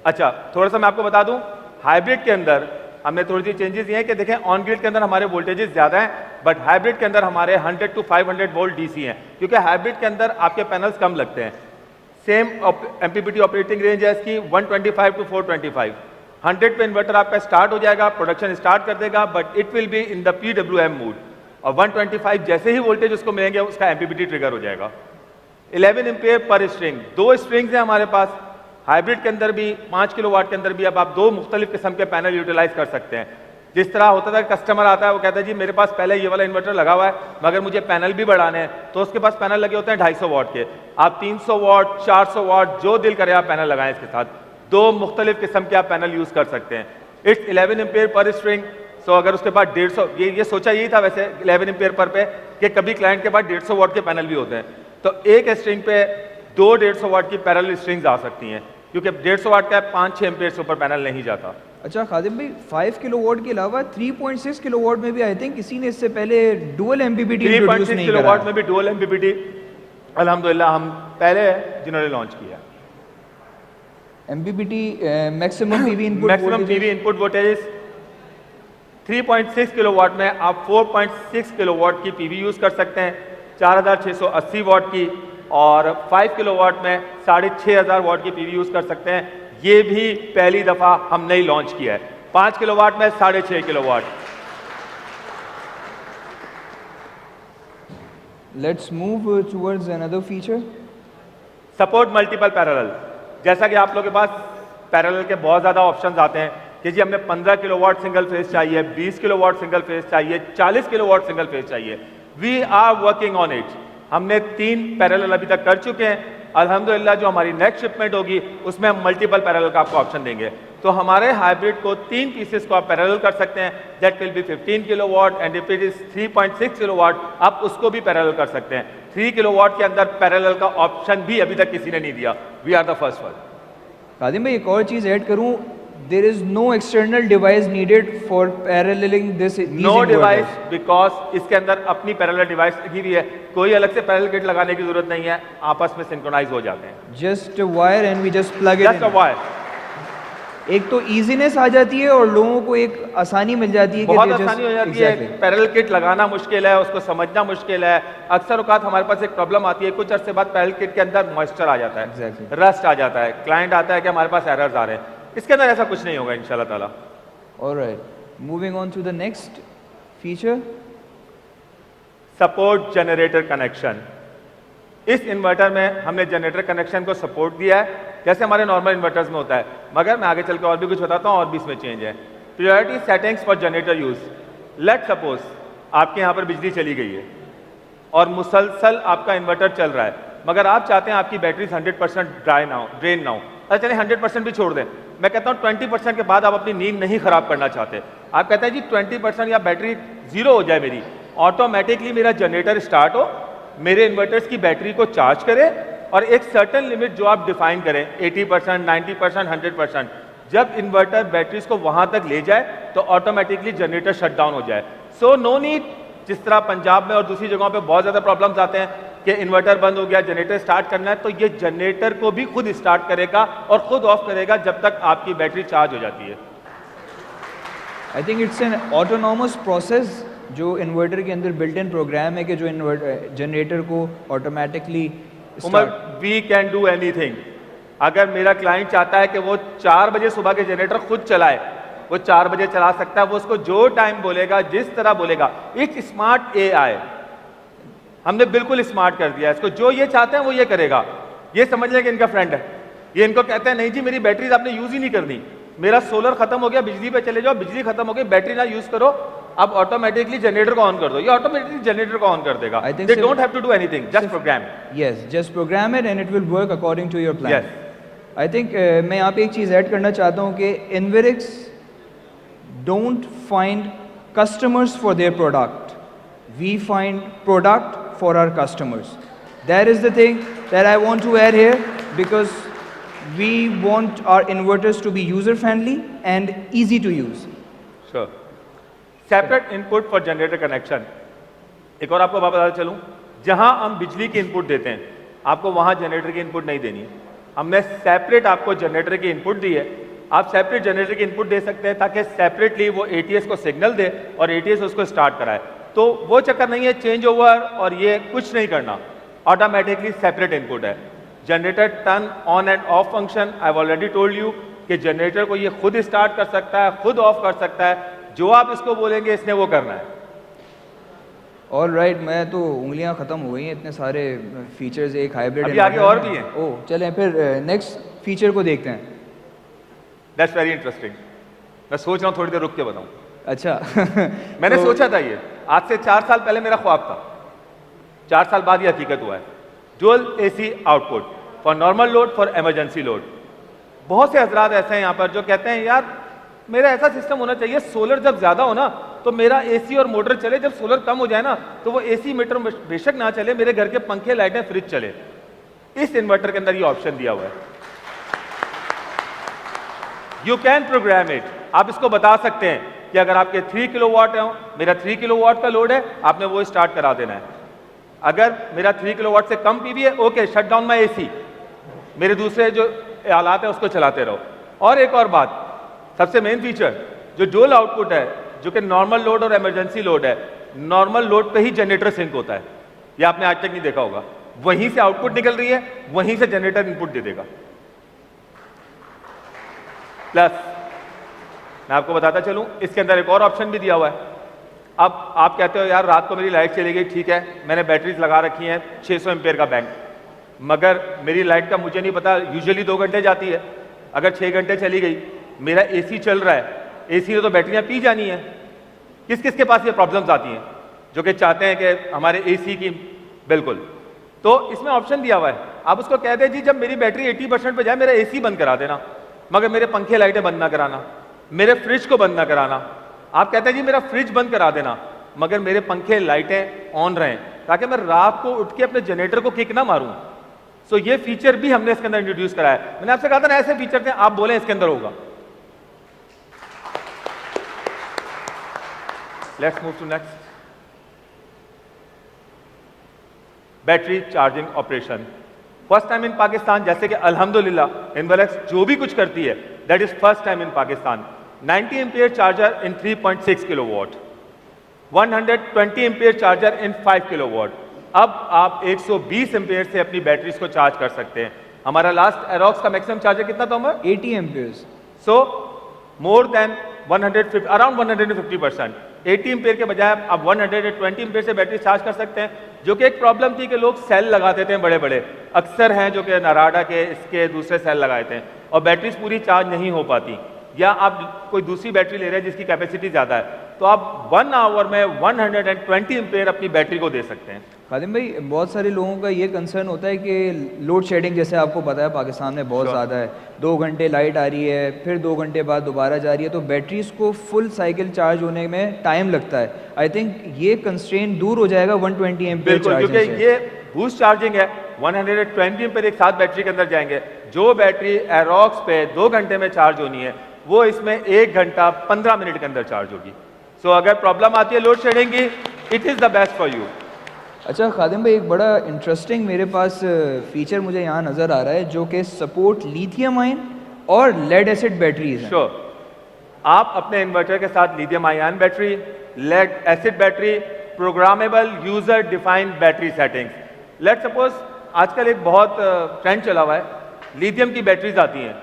अच्छा, थोड़ा सा मैं आपको बता दूं, हाइब्रिड के अंदर हमने थोड़ी सी चेंजेस ये हैं कि देखें ऑन ग्रिड के अंदर हमारे वोल्टेजेस ज्यादा हैं, बट हाइब्रिड के अंदर हमारे 100 to 500 वोल्ट डीसी हैं, क्योंकि हाइब्रिड के अंदर आपके पैनल्स कम लगते हैं। सेम एमपीपीटी ऑपरेटिंग रेंज है इसकी 125 to 425। 100 पे इन्वर्टर आपका स्टार्ट हो जाएगा, प्रोडक्शन स्टार्ट कर देगा, but it will be in the PWM mode, और 125 जैसे ही वोल्टेज उसको मिलेंगे उसका एमपीपीटी ट्रिगर हो जाएगा। 11 एम्पीयर पर स्ट्रिंग, 2 स्ट्रिंग्स हैं हमारे पास। हाइब्रिड के अंदर भी 5 किलोवाट के अंदर भी अब आप 2 मुख्तलिफ किस्म के पैनल यूटिलाइज कर सकते हैं। जिस तरह होता था कस्टमर आता है वो कहता है जी मेरे पास पहले ये वाला इन्वर्टर लगा हुआ है मगर मुझे पैनल भी बढ़ाने हैं, तो उसके पास पैनल लगे होते हैं 250 वाट के। आप 300 वाट 400 वाट जो दिल करे आप पैनल लगाएं इसके साथ, दो मुख्तलिफ किस्म के आप पैनल यूज कर सकते हैं। It's 11 ampere per string. So अगर उसके बाद 150, ये सोचा यही था वैसे 11 एम्पेयर पर पे कि कभी क्लाइंट के पास 150 वाट के पैनल भी होते हैं, तो एक स्ट्रिंग पे दो 150 वाट की पैरेलल स्ट्रिंग्स आ सकती हैं, क्योंकि 150 वाट का 5-6 एम्पेयर से ऊपर पैनल नहीं जाता। अच्छा खादिम भाई, 5 किलोवाट के अलावा 3.6 किलोवाट में भी आई थिंक किसी ने इससे पहले डुअल एमपीपीटी इंट्रोड्यूस 3.6 नहीं किलोवाट करा। में भी डुअल एमपीपीटी अल्हम्दुलिल्लाह हम पहले हैं जिन्होंने लॉन्च किया। MPPT maximum PV input maximum PV input voltage 3.6 kilowatt में आप 4.6 किलोवाट की पीवी यूज कर सकते हैं, 4680 वाट की, और 5 किलोवाट में 6500 वाट की पीवी यूज कर सकते हैं। ये भी पहली दफा हमने ही लॉन्च किया है। 5 किलोवाट में 6.5 kilowatt. Let's move towards another feature. Support multiple parallel. जैसा कि आप लोगों के पास पैरेलल के बहुत ज़्यादा ऑप्शंस आते हैं कि जी हमें 15 किलोवाट सिंगल फेज चाहिए, 20 किलोवाट सिंगल फेज चाहिए, 40 किलोवाट सिंगल फेज चाहिए। We are working on it. हमने 3 पैरेलल अभी तक कर चुके हैं। अल्हम्दुलिल्लाह जो हमारी नेक्स्ट शिपमेंट होगी उसमें हम मल्टीपल पैरेलल का आपको ऑप्शन देंगे। तो हमारे हाइब्रिड को 3 पीसेस को आप पैरेलल कर सकते हैं, that will be 15 kilowatt, and if it is 3.6 kilowatt आप उसको भी पैरेलल कर सकते हैं। 3 किलोवाट के अंदर पैरेलल का ऑप्शन भी अभी तक किसी ने नहीं दिया। We are the first one. Khadim भाई एक और चीज़ ऐड करूं, there is no external device needed for paralleling this. No device, because इसके अंदर अपनी पैरेलल डिवाइस लगी हुई है, कोई अलग से पैरेलल किट लगाने की जरूरत नहीं है, आपस में सिंक्रोनाइज हो जाते हैं। Just wire and we just plug it just a wire. एक तो इजीनेस आ जाती है और लोगों को एक आसानी मिल जाती है, बहुत आसानी हो जाती है। पैरेलल किट लगाना मुश्किल है, उसको समझना मुश्किल है। अक्सर औकात हमारे पास एक प्रॉब्लम आती है, कुछ अरसे बाद पैरेलल किट के अंदर मॉइस्चर आ जाता है, रस्ट आ जाता है, क्लाइंट आता है कि हमारे पास एरर्स आ रहे हैं। इसके अंदर ऐसा कुछ नहीं होगा इंशाल्लाह ताला। Alright, moving on to the next feature, support generator connection. इस इन्वर्टर में हमने जनरेटर कनेक्शन को सपोर्ट दिया है, जैसे हमारे नॉर्मल इन्वर्टर्स में होता है, मगर मैं आगे चल के और भी कुछ बताता हूँ और भी इसमें चेंज है। Priority settings for generator use. Let suppose आपके यहाँ पर बिजली चली गई है और मुसलसल आपका इन्वर्टर चल रहा है, मगर आप चाहते हैं आपकी बैटरी 100% ड्रेन ना हो। अच्छा चलिए 100% भी छोड़ दें, मैं कहता हूँ 20% के बाद आप अपनी नींद नहीं खराब करना चाहते। आप कहते हैं जी 20% या बैटरी 0 हो जाए मेरी, ऑटोमेटिकली मेरा जनरेटर स्टार्ट हो, मेरे इन्वर्टर्स की बैटरी को चार्ज करे, और एक सर्टेन लिमिट जो आप डिफाइन करें 80%, 90%, 100%, जब इन्वर्टर बैटरीज को वहां तक ले जाए तो ऑटोमेटिकली जनरेटर शट डाउन हो जाए। सो नो नीड, जिस तरह पंजाब में और दूसरी जगहों पे बहुत ज़्यादा प्रॉब्लम्स आते हैं कि इन्वर्टर बंद हो गया, जनरेटर स्टार्ट करना है, तो ये जनरेटर को भी खुद स्टार्ट करेगा और खुद ऑफ करेगा जब तक आपकी बैटरी चार्ज हो जाती है। I think it's an autonomous process जो इन्वर्टर के अंदर बिल्ट इन प्रोग्राम है कि जो जनरेटर को automatically Umar we can do anything. अगर मेरा क्लाइंट चाहता है कि वो 4 बजे सुबह के जनरेटर खुद चलाए, वो 4 बजे चला सकता है, वो उसको जो टाइम बोलेगा, जिस तरह बोलेगा। इट्स स्मार्ट AI, हमने बिल्कुल स्मार्ट कर दिया इसको, जो ये चाहते हैं वो ये करेगा। ये समझ लें कि इनका फ्रेंड है, ये इनको कहते हैं नहीं जी मेरी बैटरीज आपने यूज ही नहीं करनी, मेरा सोलर खत्म हो गया, बिजली पे चले जाओ, बिजली खत्म हो गई, बैटरी ना यूज करो, अब ऑटोमेटिकली जनरेटर को ऑन कर दो, ये ऑटोमेटिकली जनरेटर को ऑन कर देगा। They don't have to do anything, just program. Yes, just program it and it will work according to your plan. I think मैं यहाँ पे एक चीज़ ऐड करना चाहता हूँ कि Inverex don't find customers for their product, we find product for our customers. That is the thing that I want to add here, because we want our inverters to be user friendly and easy to use. Sure. Separate input for generator connection. एक और आपको बताता चलूं, जहां हम बिजली की input देते हैं आपको वहां जनरेटर की इनपुट नहीं देनी। हमने सेपरेट आपको जनरेटर की इनपुट दी है, आप सेपरेट जनरेटर की इनपुट दे सकते हैं ताकि सेपरेटली वो ATS को सिग्नल दे और ATS उसको स्टार्ट कराए। तो वो चक्कर नहीं है चेंज ओवर और ये कुछ नहीं करना, ऑटोमेटिकली सेपरेट इनपुट है। Generator turn on end of function, I have already told you कि जनरेटर को ये खुद स्टार्ट कर सकता है, खुद ऑफ कर सकता है, जो आप इसको बोलेंगे इसने वो करना है। ऑलराइट, मैं तो उंगलियां खत्म हो गई हैं, इतने सारे फीचर्स एक हाइब्रिड। अभी आगे और भी हैं। ओह चलें फिर नेक्स्ट फीचर को देखते हैं। That's very interesting. मैं सोच रहा हूँ थोड़ी देर रुक के बताऊँ। अच्छा मैंने तो सोचा था ये, आज से 4 साल पहले मेरा ख्वाब था, 4 साल बाद ये हकीकत हुआ है। Dual AC output for normal load, for emergency load. बहुत से हजरात ऐसे हैं यहाँ पर जो कहते हैं यार मेरा ऐसा सिस्टम होना चाहिए, सोलर जब ज्यादा हो ना तो मेरा एसी और मोटर चले, जब सोलर कम हो जाए ना तो वो एसी मीटर बेशक ना चले, मेरे घर के पंखे लाइटें फ्रिज चले। इस इन्वर्टर के अंदर ये ऑप्शन दिया हुआ है, यू कैन प्रोग्राम इट। आप इसको बता सकते हैं कि अगर आपके 3 किलोवाट है, मेरा 3 किलोवाट का लोड है, आपने वो स्टार्ट करा देना है। अगर मेरा 3 किलोवाट से कम पीवी है, okay shut down my AC, मेरे दूसरे जो आलात है उसको चलाते रहो। और एक और बात, सबसे मेन फीचर जो डुअल आउटपुट है, जो कि नॉर्मल लोड और इमरजेंसी लोड है, नॉर्मल लोड पे ही जनरेटर सिंक होता है, ये आपने आज तक नहीं देखा होगा। वहीं से आउटपुट निकल रही है, वहीं से जनरेटर इनपुट दे देगा। प्लस मैं आपको बताता चलूं, इसके अंदर एक और ऑप्शन भी दिया हुआ है। अब आप कहते हो यार रात को मेरी लाइट चली गई, ठीक है मैंने बैटरीज लगा रखी हैं 600 एम्पेयर का बैंक, मगर मेरी लाइट का मुझे नहीं पता, यूजुअली 2 घंटे जाती है, अगर 6 घंटे चली गई, मेरा एसी चल रहा है, एसी ने तो बैटरियां पी जानी है। किस किस के पास ये प्रॉब्लम्स आती हैं जो कि चाहते हैं कि हमारे एसी की, बिल्कुल, तो इसमें ऑप्शन दिया हुआ है, आप उसको कह दें जी जब मेरी बैटरी 80% पे जाए मेरा एसी बंद करा देना, मगर मेरे पंखे लाइटें बंद ना कराना, मेरे फ्रिज को बंद ना कराना। आप कहते हैं जी मेरा फ्रिज बंद करा देना, मगर मेरे पंखे लाइटें ऑन रहें, ताकि मैं रात को उठ के अपने जनरेटर को किक ना मारूं। सो ये फीचर भी हमने इसके अंदर इंट्रोड्यूस करा है। मैंने आपसे कहा था ना ऐसे फीचर थे, आप बोले इसके अंदर होगा। Let's move to next, battery charging operation. First time in Pakistan, जैसे कि अल्हम्दुलिल्लाह इनवलेक्स जो भी कुछ करती है that is first time in Pakistan. 90 ampere charger in 3.6 kilowatt, 120 ampere charger in 5 kilowatt. अब आप 120 एम्पियर से अपनी बैटरीज को चार्ज कर सकते हैं। हमारा लास्ट एरोक्स का मैक्सिमम चार्जर कितना था उमर? 80 एम्पियर्स। सो मोर देन 150, अराउंड 150%। 80 एम्पियर के बजाय आप 120 एम्पियर से बैटरी चार्ज कर सकते हैं, जो कि एक प्रॉब्लम थी कि लोग सेल लगाते थे बड़े बड़े, अक्सर हैं जो कि नाराडा के इसके दूसरे सेल लगाए थे और बैटरीज पूरी चार्ज नहीं हो पाती, या आप कोई दूसरी बैटरी ले रहे हैं जिसकी कैपेसिटी ज़्यादा है, तो आप 1 आवर में 120 एम्पियर अपनी बैटरी को दे सकते हैं। खादिम भाई, बहुत सारे लोगों का ये कंसर्न होता है कि लोड शेडिंग, जैसे आपको पता है पाकिस्तान में बहुत ज़्यादा है, 2 घंटे लाइट आ रही है, फिर 2 घंटे बाद दोबारा जा रही है, तो बैटरीज को फुल साइकिल चार्ज होने में टाइम लगता है। आई थिंक ये कंस्ट्रेंट दूर हो जाएगा 120 एम्पियर चार्जिंग से। क्योंकि ये बूस्ट चार्जिंग है, 120 एम्पियर एक साथ बैटरी के अंदर जाएंगे। जो बैटरी एरोक्स पे 2 घंटे में चार्ज होनी है, वो इसमें 1 घंटा 15 मिनट के अंदर चार्ज होगी। सो अगर प्रॉब्लम आती है लोड शेडिंग की, it is the best for you. अच्छा खादिम भाई, एक बड़ा इंटरेस्टिंग मेरे पास फीचर मुझे यहाँ नज़र आ रहा है, जो कि सपोर्ट लिथियम आयन और लेड एसिड बैटरीज हैं। श्योर, आप अपने इन्वर्टर के साथ lithium ion battery, lead acid battery, programmable user defined battery settings. Let suppose आजकल एक बहुत ट्रेंड चला हुआ है, लिथियम की बैटरीज आती हैं,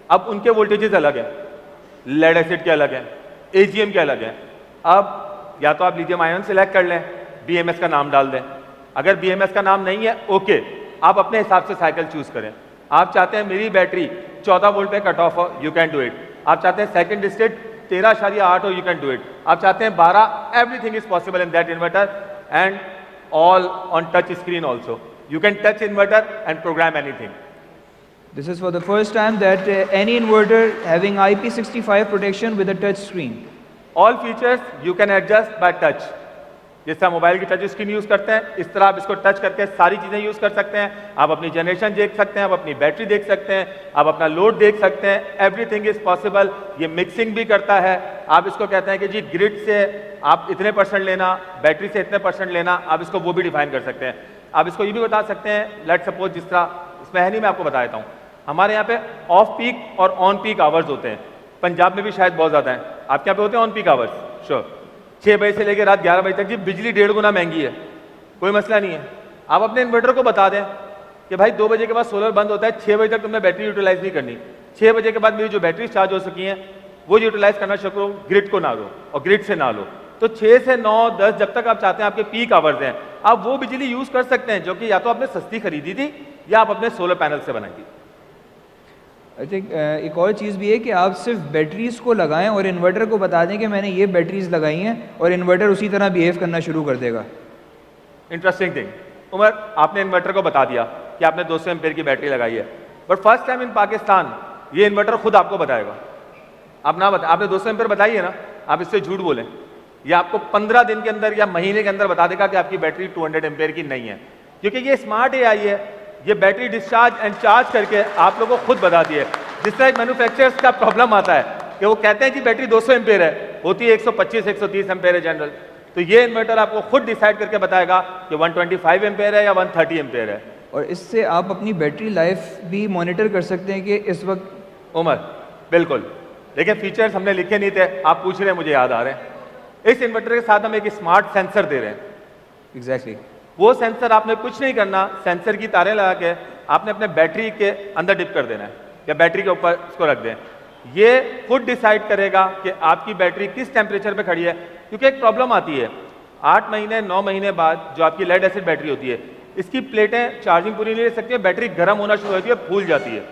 अब उनके वोल्टेजेस अलग हैं, लेड एसिड के अलग हैं, एजीएम के अलग हैं। अब या तो आप लिथियम आयन सेलेक्ट कर लें, बीएमएस का नाम डाल दें, अगर बीएमएस का नाम नहीं है ओके, आप अपने हिसाब से साइकिल चूज करें। आप चाहते हैं मेरी बैटरी 14 वोल्ट पे कट ऑफ हो, यू कैन डू इट। आप चाहते हैं सेकंड स्टेट 13.8 हो, यू कैन डू इट। आप चाहते हैं 12, everything is possible in that inverter and all on touch screen also. You can touch inverter and program anything. This is for the first time that any inverter having IP65 protection with a touch screen. All features you can adjust by touch. जैसे आप mobile की touch screen use करते हैं, इस तरह आप इसको touch करके सारी चीजें यूज कर सकते हैं। आप अपनी जनरेशन देख सकते हैं, आप अपनी बैटरी देख सकते हैं, आप अपना लोड देख सकते हैं, एवरीथिंग इज पॉसिबल। ये मिक्सिंग भी करता है। आप इसको कहते हैं कि जी ग्रिड से आप इतने % लेना, बैटरी से इतने % लेना, आप इसको वो भी डिफाइन कर सकते हैं। आप इसको ये भी बता सकते हैं, लेट सपोज जिस तरह इसमें है नहीं, मैं आपको बता देता हूँ, हमारे यहाँ पे ऑफ पीक और ऑन पीक आवर्स होते हैं, पंजाब में भी शायद बहुत ज़्यादा है, आपके यहाँ पे होते हैं ऑन पीक आवर्स? श्योर, 6 बजे से लेकर रात 11 बजे तक जी बिजली 1.5 गुना महंगी है, कोई मसला नहीं है। आप अपने इन्वर्टर को बता दें कि भाई 2 बजे के बाद सोलर बंद होता है, 6 बजे तक तुमने बैटरी यूटिलाइज नहीं करनी, 6 बजे के बाद मेरी जो बैटरी चार्ज हो सकी हैं वो यूटिलाइज करना शुरू करो, ग्रिड को ना लो और ग्रिड से ना लो। तो 6 से 9, 10 जब तक आप चाहते हैं आपके पीक आवर्स हैं, आप वो बिजली यूज कर सकते हैं जो कि या तो आपने सस्ती खरीदी थी या आप अपने सोलर पैनल से बनाई थी। आई थिंक एक और चीज़ भी है कि आप सिर्फ बैटरीज को लगाएं और इन्वर्टर को बता दें कि मैंने ये बैटरीज लगाई हैं और इन्वर्टर उसी तरह बिहेव करना शुरू कर देगा। इंटरेस्टिंग थिंग, उमर आपने इन्वर्टर को बता दिया कि आपने 200 एम्पेयर की बैटरी लगाई है, but first time in Pakistan ये इन्वर्टर खुद आपको बताएगा। आप ना बता, आपने 200 एम्पेयर बताई है ना, आप इससे झूठ बोलें, ये आपको 15 दिन के अंदर या महीने के अंदर बता देगा कि आपकी बैटरी 200 एम्पेयर की नहीं है, क्योंकि ये स्मार्ट एआई है। ये बैटरी डिस्चार्ज एंड चार्ज करके आप लोगों को खुद बताती है। जिस तरह मैन्युफैक्चरर्स का प्रॉब्लम आता है कि वो कहते हैं कि बैटरी 200 एम्पेयर है, होती है 125 130 एम्पेयर है जनरल, तो ये इन्वर्टर आपको खुद डिसाइड करके बताएगा कि 125 एम्पेयर है या 130 एम्पेयर है। और इससे आप अपनी बैटरी लाइफ भी मॉनिटर कर सकते हैं कि इस वक्त। उमर बिल्कुल, लेकिन फीचर्स हमने लिखे नहीं थे, आप पूछ रहे हैं, मुझे याद आ रहे हैं। इस इन्वर्टर के साथ हम एक स्मार्ट सेंसर दे रहे हैं। एग्जैक्टली वो सेंसर आपने कुछ नहीं करना, सेंसर की तारें लगा के आपने अपने बैटरी के अंदर डिप कर देना है या बैटरी के ऊपर इसको रख दें। ये खुद डिसाइड करेगा कि आपकी बैटरी किस टेम्परेचर पे खड़ी है, क्योंकि एक प्रॉब्लम आती है 8 महीने 9 महीने बाद जो आपकी लेड एसिड बैटरी होती है, इसकी प्लेटें चार्जिंग पूरी नहीं ले सकती है, बैटरी गर्म होना शुरू होती है, फूल जाती है।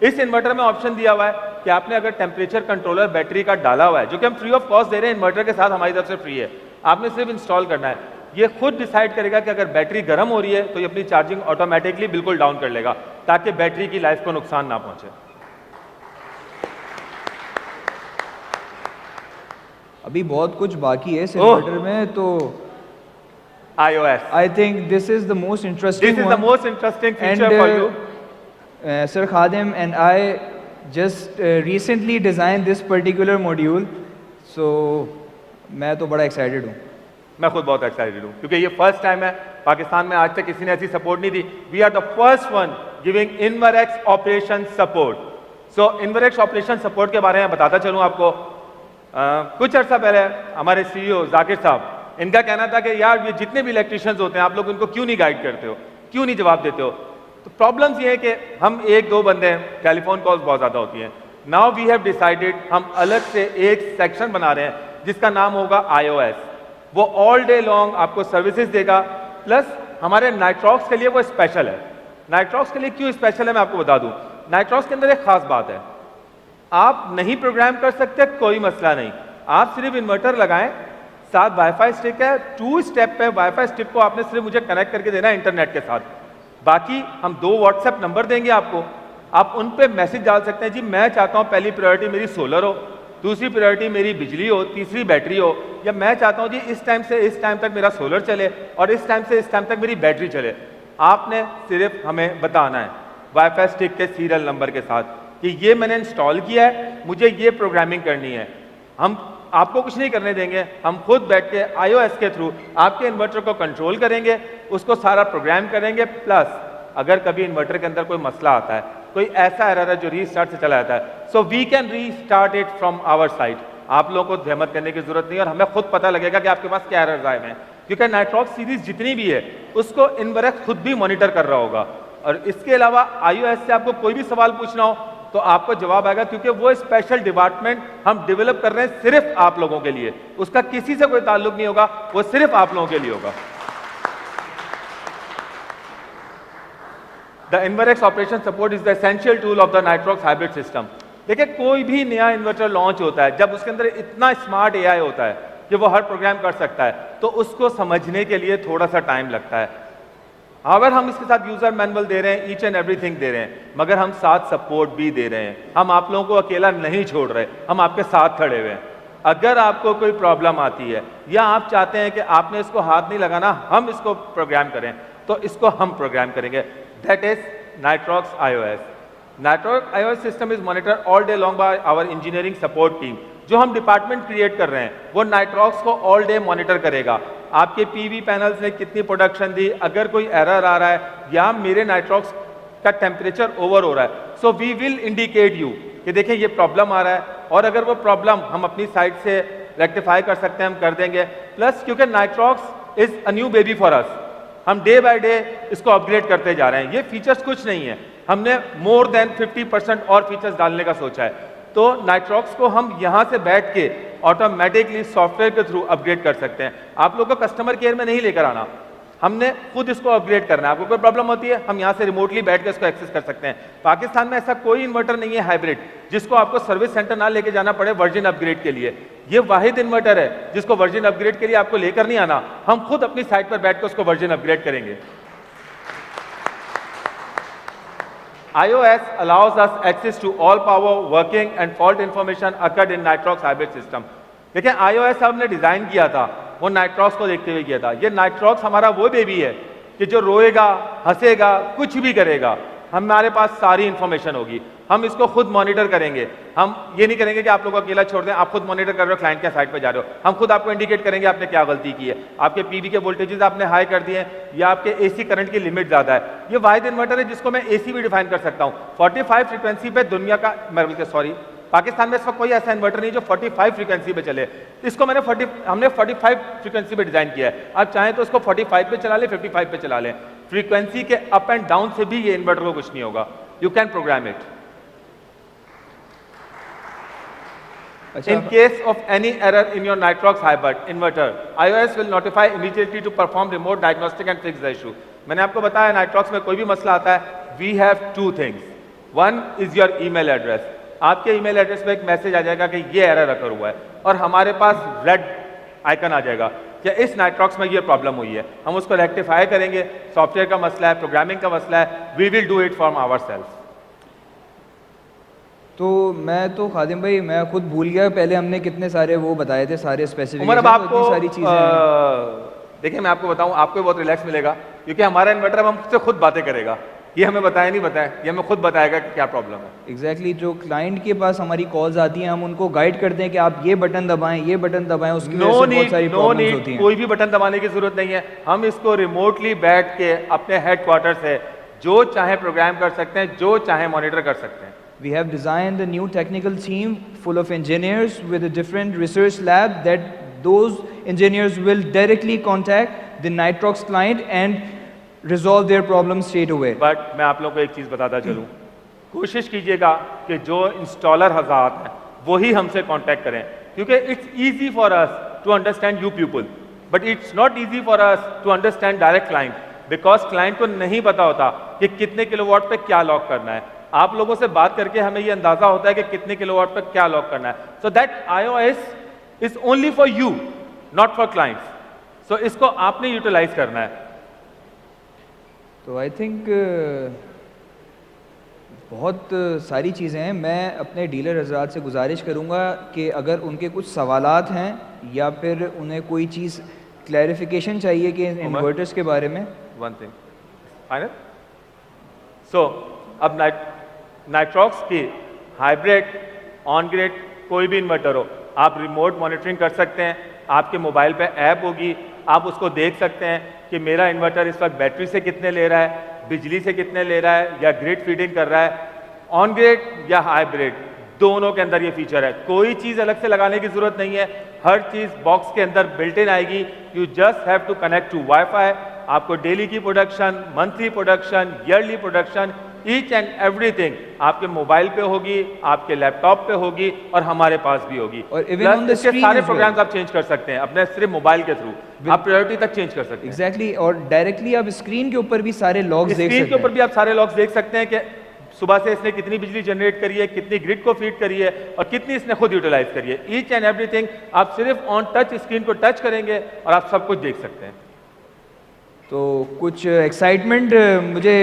इस इन्वर्टर में ऑप्शन दिया हुआ है कि आपने अगर टेम्परेचर कंट्रोलर बैटरी का डाला हुआ है, जो कि हम फ्री ऑफ कॉस्ट दे रहे हैं, इन्वर्टर के साथ हमारी तरफ से फ्री है, आपने सिर्फ इंस्टॉल करना है। ये खुद डिसाइड करेगा कि अगर बैटरी गर्म हो रही है तो ये अपनी चार्जिंग ऑटोमेटिकली बिल्कुल डाउन कर लेगा, ताकि बैटरी की लाइफ को नुकसान ना पहुंचे। अभी बहुत कुछ बाकी है इस इन्वर्टर में, तो iOS, I think this is the most interesting this is the most interesting feature for you. Sir Khadim and I just recently designed this particular module, so मैं तो बड़ा एक्साइटेड हूँ। मैं खुद बहुत एक्साइटेड हूँ, क्योंकि ये फर्स्ट टाइम है पाकिस्तान में, आज तक किसी ने ऐसी सपोर्ट नहीं दी। We are the first one giving Inverex operation support. So Inverex operation support के बारे में बताता चलूँ आपको। कुछ अर्सा पहले हमारे सीईओ जाकिर साहब, इनका कहना था कि यार ये जितने भी इलेक्ट्रिशियंस होते हैं, आप लोग उनको क्यों नहीं गाइड करते हो, क्यों नहीं जवाब देते हो। तो प्रॉब्लम्स ये है कि हम 1-2 बंदे हैं, टेलीफोन कॉल्स बहुत ज़्यादा होती हैं। नाउ वी हैव डिसाइडेड, हम अलग से एक सेक्शन बना रहे हैं जिसका नाम होगा iOS। वो ऑल डे लॉन्ग आपको सर्विसेज देगा, प्लस हमारे नाइट्रॉक्स के लिए वो स्पेशल है। नाइट्रॉक्स के लिए क्यों स्पेशल है मैं आपको बता दूं। नाइट्रॉक्स के अंदर एक खास बात है, आप नहीं प्रोग्राम कर सकते, कोई मसला नहीं, आप सिर्फ इन्वर्टर लगाएं, साथ वाईफाई स्टिक है, 2 स्टेप पे वाईफाई स्टिक को आपने सिर्फ मुझे कनेक्ट करके देना है इंटरनेट के साथ। बाकी हम 2 व्हाट्सएप नंबर देंगे आपको, आप उन पे मैसेज डाल सकते हैं, जी मैं चाहता हूं पहली प्रायोरिटी मेरी सोलर हो, दूसरी प्रायोरिटी मेरी बिजली हो, तीसरी बैटरी हो, या मैं चाहता हूं जी इस टाइम से इस टाइम तक मेरा सोलर चले और इस टाइम से इस टाइम तक मेरी बैटरी चले। आपने सिर्फ हमें बताना है वाईफाई स्टिक के सीरियल नंबर के साथ कि ये मैंने इंस्टॉल किया है, मुझे ये प्रोग्रामिंग करनी है। हम आपको कुछ नहीं करने देंगे, हम खुद बैठ के iOS के थ्रू आपके इन्वर्टर को कंट्रोल करेंगे, उसको सारा प्रोग्राम करेंगे। प्लस अगर कभी इन्वर्टर के अंदर कोई मसला आता है, कोई ऐसा एरर है जो रीस्टार्ट से चला जाता है, so we can restart it from our side. आप लोगों को जहमत करने की जरूरत नहीं है और हमें खुद पता लगेगा कि आपके पास क्या एरर्स आए हैं, क्योंकि नाइट्रॉक्स सीरीज जितनी भी है उसको इनवरएक्स खुद भी मॉनिटर कर रहा होगा। और इसके अलावा iOS से आपको कोई भी सवाल पूछना हो तो आपको जवाब आएगा, क्योंकि वो स्पेशल डिपार्टमेंट हम डेवलप कर रहे हैं सिर्फ आप लोगों के लिए, उसका किसी से कोई ताल्लुक नहीं होगा, वो सिर्फ आप लोगों के लिए होगा। The Inverex operation support is the essential tool of the Nitrox hybrid system. देखिए कोई भी नया इन्वर्टर लॉन्च होता है, जब उसके अंदर इतना स्मार्ट एआई होता है कि वो हर प्रोग्राम कर सकता है, तो उसको समझने के लिए थोड़ा सा टाइम लगता है। अगर हम इसके साथ यूजर मैनुअल दे रहे हैं, ईच एंड एवरीथिंग दे रहे हैं, मगर हम साथ सपोर्ट भी दे रहे हैं। हम आप लोगों को अकेला नहीं छोड़ रहे, हम आपके साथ खड़े हुए हैं। अगर आपको कोई प्रॉब्लम आती है या आप चाहते हैं कि आपने इसको हाथ नहीं लगाना, हम इसको प्रोग्राम करें, तो इसको हम प्रोग्राम करेंगे। That is Nitrox iOS। Nitrox iOS system is monitor all day long by our engineering support team. जो हम डिपार्टमेंट क्रिएट कर रहे हैं वो नाइट्रॉक्स को ऑल डे मॉनिटर करेगा। आपके पीवी पैनल्स ने कितनी प्रोडक्शन दी, अगर कोई एरर आ रहा है या मेरे नाइट्रॉक्स का टेम्परेचर ओवर हो रहा है, so we will indicate you कि देखिए ये प्रॉब्लम आ रहा है, और अगर वो प्रॉब्लम हम अपनी साइड से रेक्टिफाई कर सकते हैं हम कर देंगे। प्लस क्योंकि Nitrox is a new baby for us, हम डे बाय डे इसको अपग्रेड करते जा रहे हैं। ये फीचर्स कुछ नहीं है, हमने मोर देन 50% और फीचर्स डालने का सोचा है। तो नाइट्रॉक्स को हम यहां से बैठ के ऑटोमेटिकली सॉफ्टवेयर के थ्रू अपग्रेड कर सकते हैं। आप लोग को कस्टमर केयर में नहीं लेकर आना, हमने खुद इसको अपग्रेड करना है। आपको कोई प्रॉब्लम होती है, हम यहाँ से रिमोटली बैठ के इसको एक्सेस कर सकते हैं। पाकिस्तान में ऐसा कोई इन्वर्टर नहीं है हाइब्रिड जिसको आपको सर्विस सेंटर ना लेके जाना पड़े वर्जन अपग्रेड के लिए। ये वाहिद इन्वर्टर है जिसको वर्जन अपग्रेड के लिए आपको लेकर नहीं आना, हम खुद अपनी साइट पर बैठ कर उसको वर्जन अपग्रेड करेंगे। iOS allows us access to all power, working and fault information occurred in Nitrox hybrid system। देखिए iOS हमने डिजाइन किया था वो नाइट्रॉक्स को देखते हुए किया था। ये नाइट्रॉक्स हमारा वो बेबी है कि जो रोएगा, हंसेगा, कुछ भी करेगा, हमारे पास सारी इंफॉर्मेशन होगी, हम इसको खुद मॉनिटर करेंगे। हम ये नहीं करेंगे कि आप लोग अकेला छोड़ दें, आप खुद मॉनिटर कर रहे हो, क्लाइंट के साइट पे जा रहे हो, हम खुद आपको इंडिकेट करेंगे आपने क्या गलती की है, आपके पीवी के वोल्टेजेस आपने हाई कर दिए हैं या आपके एसी करंट की लिमिट ज्यादा है। ये वाहिद इन्वर्टर है जिसको मैं एसी भी डिफाइन कर सकता हूँ। 45 फ्रीक्वेंसी पे दुनिया का, सॉरी पाकिस्तान में इस वक्त कोई ऐसा इन्वर्टर नहीं जो 45 फ्रीक्वेंसी पे चले। इसको हमने 45 फ्रीक्वेंसी पे डिजाइन किया है। आप चाहें तो इसको 45 पे चला लें, 55 पे चला लें। फ्रीक्वेंसी के अप एंड डाउन से भी ये इन्वर्टर को कुछ नहीं होगा, you can program it. In case of any error in your Nitrox hybrid inverter, iOS will notify immediately to perform remote diagnostic and fix the issue। मैंने आपको बताया Nitrox में कोई भी मसला आता है, we have two things, one is your email address। आपके ईमेल एड्रेस पे एक मैसेज आ जाएगा कि ये एरर अकर हुआ है और हमारे पास रेड आइकन आ जाएगा कि इस नाइट्रॉक्स में ये प्रॉब्लम हुई है, हम उसको रेक्टिफाई करेंगे। सॉफ्टवेयर का मसला है, प्रोग्रामिंग का मसला है, we will do it from ourself. तो मैं तो खादिम भाई मैं खुद भूल गया, पहले हमने कितने सारे वो बताए थे, सारे स्पेसिफिकेशन, उमर अब आपको सारी चीजें। देखिए मैं आपको बताऊं, आपको बहुत रिलैक्स मिलेगा क्योंकि हमारा इन्वर्टर अब हमसे खुद बातें करेगा। ये हमें बताया नहीं बताया, ये हमें खुद बताएगा कि क्या प्रॉब्लम है। एग्जैक्टली जो क्लाइंट के पास हमारी कॉल्स आती हैं, हम उनको गाइड करते हैं कि आप ये बटन दबाएं, ये बटन दबाएं, उसकी वजह से बहुत सारी प्रॉब्लम्स होती हैं। कोई भी बटन दबाने की जरूरत नहीं है, हम इसको रिमोटली बैठ के अपने हेडक्वार्टर से जो चाहे प्रोग्राम कर सकते हैं, जो चाहे मॉनिटर कर सकते हैं। We have designed a new technical team full of engineers with a different research lab that those engineers will directly contact the Nitrox client and resolve their problems straight away। But मैं आप लोगों को एक चीज़ बताता चलूँ, कोशिश कीजिएगा कि जो इंस्टॉलर हज़रात हैं वही हमसे कांटेक्ट करें, क्योंकि it's easy for us to understand you people but it's not easy for us to understand direct client, because client को नहीं पता होता कि कितने किलोवाट पे क्या लॉक करना है। आप लोगों से बात करके हमें ये अंदाजा होता है कि कितने किलोवाट पे क्या लॉक करना है। So that iOS is only for you, not for clients. So इसको आपने यूटिलाइज करना है। तो आई थिंक बहुत सारी चीज़ें हैं। मैं अपने डीलर हजरात से गुजारिश करूंगा कि अगर उनके कुछ सवालात हैं या फिर उन्हें कोई चीज़ क्लैरिफिकेशन चाहिए कि इन्वर्टर्स के बारे में। वन थिंग फाइनल, सो अब नाइट्रॉक्स की हाइब्रिड ऑन ग्रिड कोई भी इन्वर्टर हो, आप रिमोट मॉनिटरिंग कर सकते हैं। आपके मोबाइल पे ऐप होगी, आप उसको देख सकते हैं कि मेरा इन्वर्टर इस वक्त बैटरी से कितने ले रहा है, बिजली से कितने ले रहा है, या ग्रिड फीडिंग कर रहा है। ऑन ग्रिड या हाइब्रिड दोनों के अंदर ये फीचर है, कोई चीज़ अलग से लगाने की जरूरत नहीं है, हर चीज़ बॉक्स के अंदर बिल्ट इन आएगी। You just have to connect to wifi. आपको डेली की production, monthly production, yearly production, each and everything आपके मोबाइल पे होगी, आपके लैपटॉप पे होगी और हमारे पास भी होगी। और इसके सारे प्रोग्राम्स आप चेंज कर सकते हैं अपने सिर्फ मोबाइल के थ्रू, आप प्रायोरिटी तक चेंज कर सकते हैं। एग्जैक्टली और डायरेक्टली आप स्क्रीन के ऊपर भी सारे लॉग्स देख सकते हैं। स्क्रीन के ऊपर भी आप सारे लॉग्स देख सकते हैं कि सुबह से इसने कितनी बिजली जनरेट करी है, कितनी ग्रिड को फीड करी है और कितनी इसने खुद यूटिलाइज करी है। ईच एंड एवरीथिंग आप सिर्फ ऑन टच स्क्रीन को टच करेंगे और आप सब कुछ देख सकते हैं। तो कुछ एक्साइटमेंट मुझे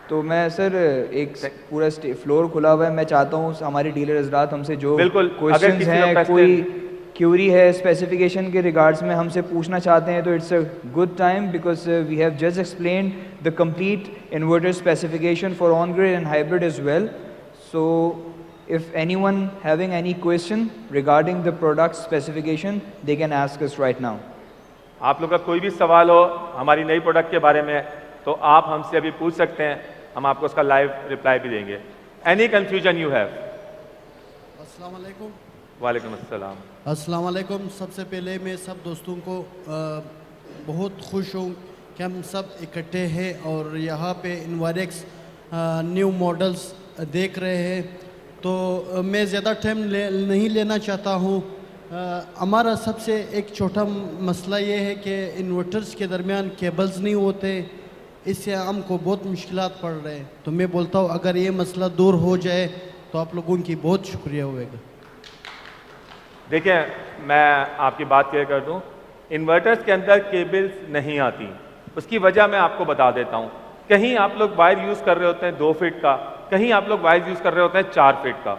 तो मैं सर एक पूरा फ्लोर खुला हुआ है, मैं चाहता हूँ हमारे डीलर हजरात हमसे जो क्वेश्चंस हैं, कोई क्यूरी है स्पेसिफिकेशन के रिगार्ड्स में हमसे पूछना चाहते हैं तो it's a good time, because we have just explain the complete inverter specification for on grid and hybrid as well. So if anyone having any question regarding the product specification, they can ask us right now। आप लोग का कोई भी सवाल हो हमारी नई product के बारे में तो आप हमसे अभी पूछ सकते हैं, हम आपको उसका लाइव रिप्लाई भी देंगे। Any confusion you have. अस्सलाम वालेकुम। वालेकुम अस्सलाम। अस्सलाम वालेकुम। सबसे पहले मैं सब दोस्तों को बहुत खुश हूँ कि हम सब इकट्ठे हैं और यहाँ पे इन्वायरेक्स न्यू मॉडल्स देख रहे हैं। तो मैं ज़्यादा टाइम नहीं लेना चाहता हूँ। हमारा सबसे एक छोटा मसला ये है कि इन्वर्टर्स के दरमियान केबल्स नहीं होते, इससे हमको बहुत मुश्किलात पड़ रहे हैं। तो मैं बोलता हूँ अगर ये मसला दूर हो जाए तो आप लोगों की बहुत शुक्रिया होगा। देखिए, मैं आपकी बात क्लियर कर दूं, इन्वर्टर्स के अंदर केबल्स नहीं आती। उसकी वजह मैं आपको बता देता हूं। कहीं आप लोग वायर यूज़ कर रहे होते हैं 2 फीट का, कहीं आप लोग वायर यूज़ कर रहे होते हैं 4 फीट का।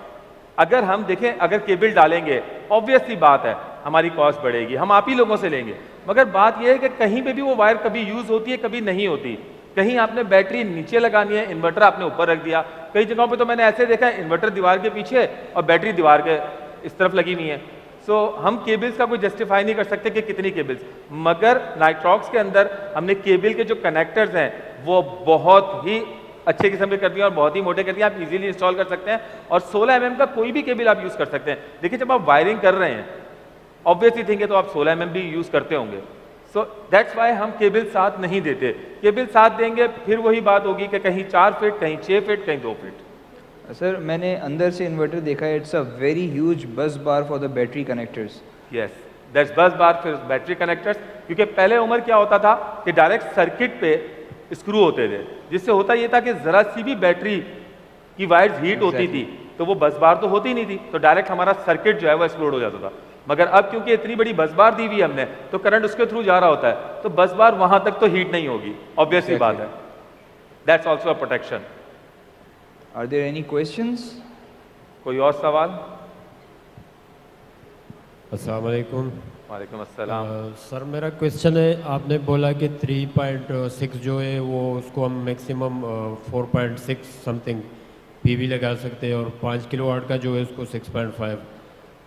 अगर हम देखें, अगर केबल डालेंगे, ऑब्वियस सी बात है हमारी कॉस्ट बढ़ेगी, हम आप ही लोगों से लेंगे। मगर बात यह है कि कहीं पे भी वो वायर कभी यूज़ होती है, कभी नहीं होती। कहीं आपने बैटरी नीचे लगानी है, इन्वर्टर आपने ऊपर रख दिया। कई जगहों पे तो मैंने ऐसे देखा है, इन्वर्टर दीवार के पीछे और बैटरी दीवार के इस तरफ लगी हुई है। सो हम केबल्स का कोई जस्टिफाई नहीं कर सकते कि कितनी केबल्स, मगर नाइट्रॉक्स के अंदर हमने केबल के जो कनेक्टर्स हैं वो बहुत ही अच्छे किस्म के कर दिए और बहुत ही मोटे कर दिए, आप इजीली इंस्टॉल कर सकते हैं। और 16 mm का कोई भी केबल आप यूज़ कर सकते हैं। देखिए, जब आप वायरिंग कर रहे हैं, ऑब्वियसली थिंक है तो आप 16 mm भी यूज़ करते होंगे। सो दैट्स वाई हम केबल साथ नहीं देते। केबल साथ देंगे फिर वही बात होगी कि कहीं 4 फीट, कहीं 6 फीट, कहीं 2 फीट। सर, मैंने अंदर से इन्वर्टर देखा है, it's a very huge bus bar for the battery connectors. Yes, that's bus bar फिर बैटरी कनेक्टर्स। क्योंकि पहले उम्र क्या होता था कि डायरेक्ट सर्किट पे स्क्रू होते थे, जिससे होता ये था कि जरा सी भी बैटरी की वायर्स हीट होती थी तो वो बस बार तो होती नहीं थी, तो डायरेक्ट हमारा सर्किट जो है वो एक्सप्लोड हो जाता था। मगर अब क्योंकि इतनी बड़ी बस बार दी हुई हमने, तो करंट उसके थ्रू जा रहा होता है, तो बस बार वहां तक तो हीट नहीं होगी, ऑब्वियसली बात है। That's also a protection. Are there any questions? कोई और सवाल? अस्सलाम वालेकुम। वालेकुम अस्सलाम। सर, मेरा क्वेश्चन है, आपने बोला कि 3.6 जो है वो उसको हम मैक्सिमम 4.6 समथिंग पीवी लगा सकते हैं और 5 किलोवाट का जो है उसको 6.5।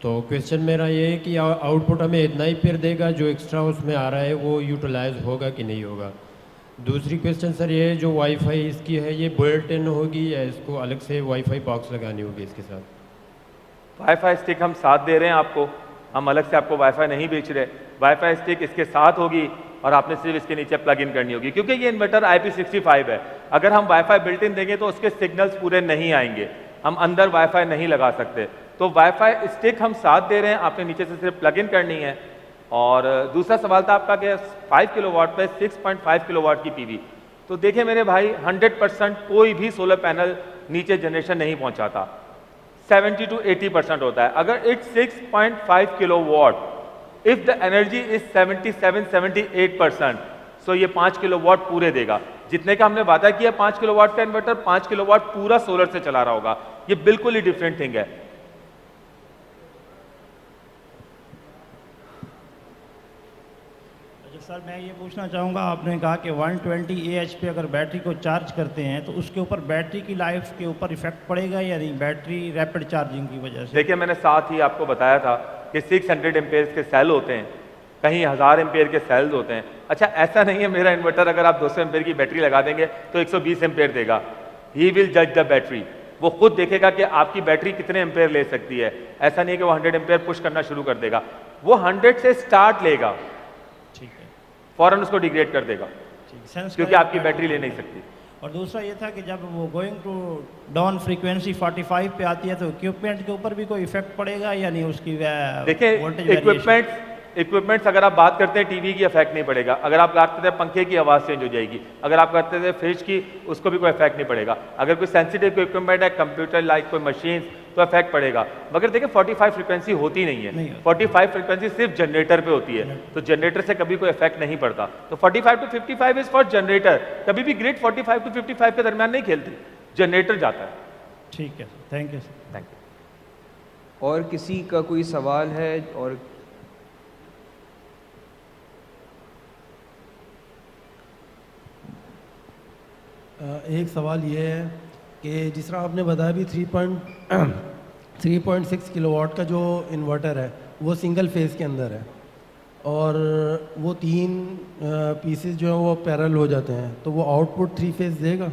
तो क्वेश्चन मेरा ये है कि आउटपुट हमें इतना ही फिर देगा, जो एक्स्ट्रा उसमें आ रहा है वो यूटिलाइज होगा कि नहीं होगा? दूसरी क्वेश्चन सर ये है, जो वाईफाई इसकी है ये बुलेट इन होगी या इसको अलग से वाईफाई बॉक्स लगानी होगी इसके साथ? वाईफाई स्टिक हम साथ दे रहे हैं आपको, हम अलग से आपको वाईफाई नहीं बेच रहे। वाईफाई स्टिक इसके साथ होगी और आपने सिर्फ इसके नीचे प्लग इन करनी होगी, क्योंकि ये इन्वर्टर IP65 है। अगर हम वाईफाई बिल्ट इन देंगे तो उसके सिग्नल्स पूरे नहीं आएंगे, हम अंदर वाईफाई नहीं लगा सकते। तो वाईफाई स्टिक हम साथ दे रहे हैं, आपने नीचे से सिर्फ प्लग इन करनी है। और दूसरा सवाल था आपका कि 5 किलोवाट पे 6.5 किलोवाट की पीवी। तो देखिए मेरे भाई, 100% कोई भी सोलर पैनल नीचे जनरेशन नहीं पहुंचाता, 70 to 80% होता है। अगर it's 6.5 kilowatt, if the energy is 77-78%, सो ये 5 किलोवाट पूरे देगा। जितने का हमने वादा किया 5 किलोवाट का इन्वर्टर, 5 किलोवाट पूरा सोलर से चला रहा होगा। ये बिल्कुल ही डिफरेंट थिंग है। सर, मैं ये पूछना चाहूँगा, आपने कहा कि 120 AH पे अगर बैटरी को चार्ज करते हैं तो उसके ऊपर बैटरी की लाइफ के ऊपर इफेक्ट पड़ेगा या नहीं, बैटरी रैपिड चार्जिंग की वजह से? देखिए, मैंने साथ ही आपको बताया था कि 600 एम्पेयर के सेल होते हैं, कहीं 1000 एम्पेयर के सेल्स होते हैं। अच्छा, ऐसा नहीं है मेरा इन्वर्टर अगर आप 200 एम्पेयर की बैटरी लगा देंगे तो 120 एम्पेयर देगा। ही विल जज द बैटरी, वो खुद देखेगा कि आपकी बैटरी कितने एम्पेयर ले सकती है। ऐसा नहीं है कि वो 100 एम्पेयर पुश करना शुरू कर देगा, वो 100 से स्टार्ट लेगा, ठीक है, फौरन उसको डिग्रेड कर देगा, सेंस क्योंकि आपकी बैटरी ले नहीं सकती। और दूसरा ये था कि जब वो गोइंग टू डाउन फ्रीक्वेंसी 45 पे आती है तो इक्विपमेंट के ऊपर भी कोई इफेक्ट पड़ेगा या नहीं उसकी? देखिए, इक्विपमेंट्स अगर आप बात करते हैं टीवी की, इफेक्ट नहीं पड़ेगा। अगर आप करते थे पंखे की, आवाज़ चेंज हो जाएगी। अगर आप करते थे फ्रिज की, उसको भी कोई इफेक्ट नहीं पड़ेगा। अगर कोई सेंसिटिव इक्विपमेंट है, कंप्यूटर लाइक कोई मशीन, तो इफेक्ट पड़ेगा। मगर देखिए 45 फ्रीक्वेंसी होती नहीं है, 45 फ्रीक्वेंसी सिर्फ जनरेटर पे होती है, तो जनरेटर से कभी कोई इफेक्ट नहीं पड़ता। तो 45 to 55 इज फॉर जनरेटर। कभी भी ग्रिड 45 to 55 के दरमियान नहीं खेलती, जनरेटर जाता है। ठीक है, thank you sir. Thank you. और किसी का कोई सवाल है? और एक सवाल ये है कि जिस तरह आपने बताया भी 3.6 किलोवाट का जो इन्वर्टर है वो सिंगल फेज़ के अंदर है और वो 3 पीसेस जो हैं वो पैरेलल हो जाते हैं, तो वो आउटपुट 3 फेज़ देगा?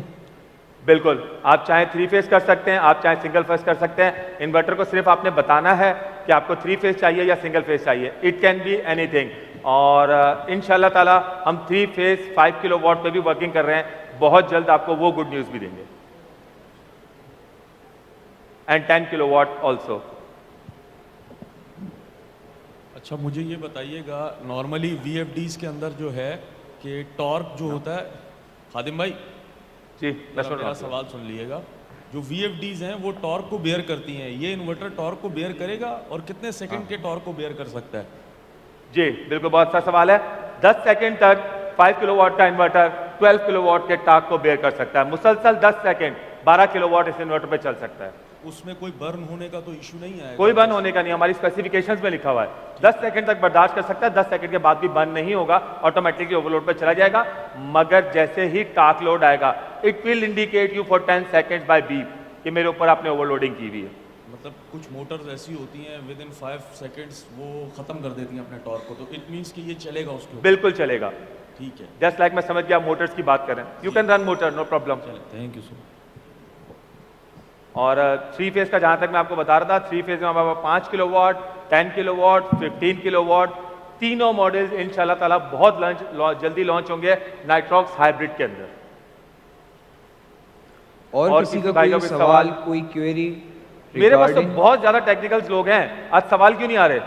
बिल्कुल, आप चाहे 3 फेज कर सकते हैं, आप चाहे सिंगल फेज कर सकते हैं। इन्वर्टर को सिर्फ आपने बताना है कि आपको 3 फेज चाहिए या सिंगल फेज चाहिए, इट कैन बी एनीथिंग। और इंशाल्लाह ताला हम 3 फेज 5 किलोवाट पे भी वर्किंग कर रहे हैं, बहुत जल्द आपको वो गुड न्यूज़ भी देंगे। And 10 kilowatt also. अच्छा मुझे ये बताइएगा, नॉर्मली VFDs के अंदर जो है कि टॉर्क जो होता है, खादिम भाई जी मैं सुन रहा मेरा हूँ सवाल सुन लीजिएगा, जो VFDs हैं वो टॉर्क को बेयर करती हैं, ये इन्वर्टर टॉर्क को बेयर करेगा और कितने सेकंड के टॉर्क को बेयर कर सकता है? जी बिल्कुल, बहुत अच्छा सवाल है। 10 सेकंड तक 5 किलोवाट का इन्वर्टर 12 किलोवाट के टॉर्क को बेयर कर सकता है। मुसलसल 10 सेकंड 12 किलोवाट इस इन्वर्टर पे चल सकता है। उसमें कोई बर्न होने का तो इशू नहीं आएगा? कोई बंद होने का नहीं, हमारी स्पेसिफिकेशंस में लिखा हुआ है 10 सेकंड तक बर्दाश्त कर सकता है, 10 सेकंड के बाद भी बंद नहीं होगा, ऑटोमेटिकली ओवरलोड पे चला जाएगा। मगर जैसे ही टॉर्क लोड आएगा it will indicate you for 10 seconds by beep कि मेरे ऊपर आपने ओवरलोडिंग की हुई है। मतलब कुछ मोटर्स ऐसी होती हैं विद इन 5 सेकंड्स वो खत्म कर देती हैं अपने टॉर्क को, तो इट मींस कि ये चलेगा उसके ऊपर? बिल्कुल चलेगा। ठीक है, जस्ट लाइक मैं समझ गया मोटर्स की बात कर रहे हैं, you can run motor no problem. चले, थैंक यू सो। और 3 फेज का जहां तक मैं आपको बता रहा था, 3 फेज में हमारे 5 किलोवाट, 10 किलोवाट, 15 किलोवाट, तीनों मॉडल्स इंशाल्लाह ताला बहुत जल्दी लॉन्च होंगे नाइट्रॉक्स हाइब्रिड के अंदर। और किसी का भाई का कोई कोई सवाल, कोई क्वेरी? मेरे पास तो बहुत ज्यादा टेक्निकल्स लोग हैं, आज सवाल क्यों नहीं आ रहे?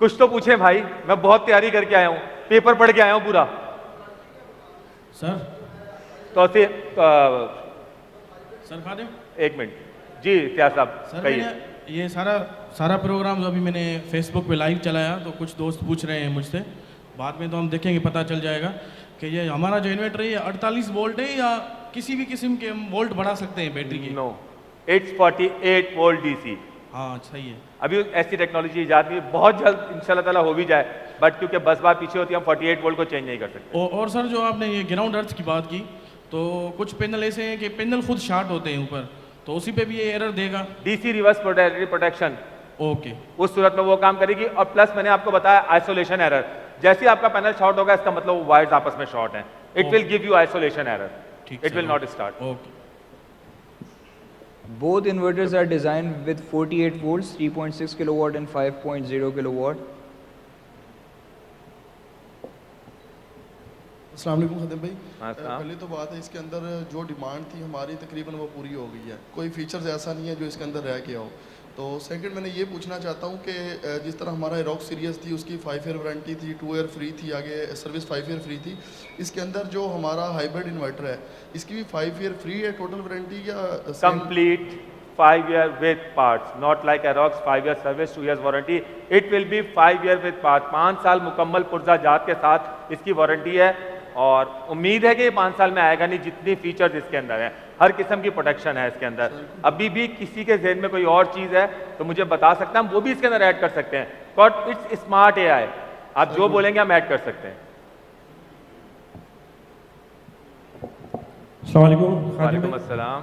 कुछ तो पूछे भाई, मैं बहुत तैयारी करके आया हूं, पेपर पढ़ के आया हूं पूरा। सर तो सर खादिम, एक मिनट जी क्या साहब सर कहिए। मैंने ये सारा प्रोग्राम जो अभी मैंने फेसबुक पे लाइव चलाया, तो कुछ दोस्त पूछ रहे हैं मुझसे, बाद में तो हम देखेंगे, पता चल जाएगा कि ये हमारा जो इन्वर्टर है ये 48 वोल्ट है या किसी भी किस्म के हम वोल्ट बढ़ा सकते हैं बैटरी की? No, it's 48 volt DC. हाँ सही है। अभी ऐसी टेक्नोलॉजी ईजाद हुई, बहुत जल्द इंशाल्लाह ताला हो भी जाए, बट क्योंकि बस बात पीछे होती है, हम 48 वोल्ट को चेंज नहीं कर सकते। और सर जो आपने ये ग्राउंड अर्थ की बात की, तो कुछ पैनल ऐसे हैं कि पैनल खुद शार्ट होते हैं ऊपर, तो उसी पे भी ये एरर देगा? DC reverse polarity protection, okay, उस सूरत में वो काम करेगी। और प्लस मैंने आपको बताया आइसोलेशन एरर, जैसे ही आपका पैनल शॉर्ट होगा इसका मतलब वो वायर्स आपस में शॉर्ट हैं, it will give you isolation error, ठीक, it will not start. Okay. Both inverters are designed with 48 volts, 3.6 kilowatt and 5.0 kilowatt. अस्सलाम वालेकुम खदम भाई। हाँ, अस्सलाम। पहले तो बात है, इसके अंदर जो डिमांड थी हमारी तकरीबन वो पूरी हो गई है, कोई फीचर्स ऐसा नहीं है जो इसके अंदर रह गया हो। तो सेकंड मैंने ये पूछना चाहता हूँ कि जिस तरह हमारा रॉक सीरीज़ थी उसकी 5 ईयर वारंटी थी, 2 ईयर फ्री थी, आगे सर्विस 5 ईयर फ्री थी, इसके अंदर जो हमारा हाइब्रिड इन्वर्टर है इसकी भी 5 ईयर फ्री है टोटल वारंटी या Complete 5 year with parts, not like Aerox 5 year service, 2 years warranty. It will be 5 year with parts. 5 साल मुकम्मल पुर्जा जात के साथ इसकी वारंटी है, और उम्मीद है कि 5 साल में आएगा नहीं, जितनी फीचर्स इसके अंदर हैं, हर किस्म की प्रोटेक्शन है इसके अंदर। अभी भी किसी के जहन में कोई और चीज़ है तो मुझे बता सकता है, हम वो भी इसके अंदर ऐड कर सकते हैं, बट इट्स स्मार्ट AI, आप जो बोलेंगे हम ऐड कर सकते हैं। अस्सलाम वालेकुम खादिम वालेकुम भाई। अस्सलाम।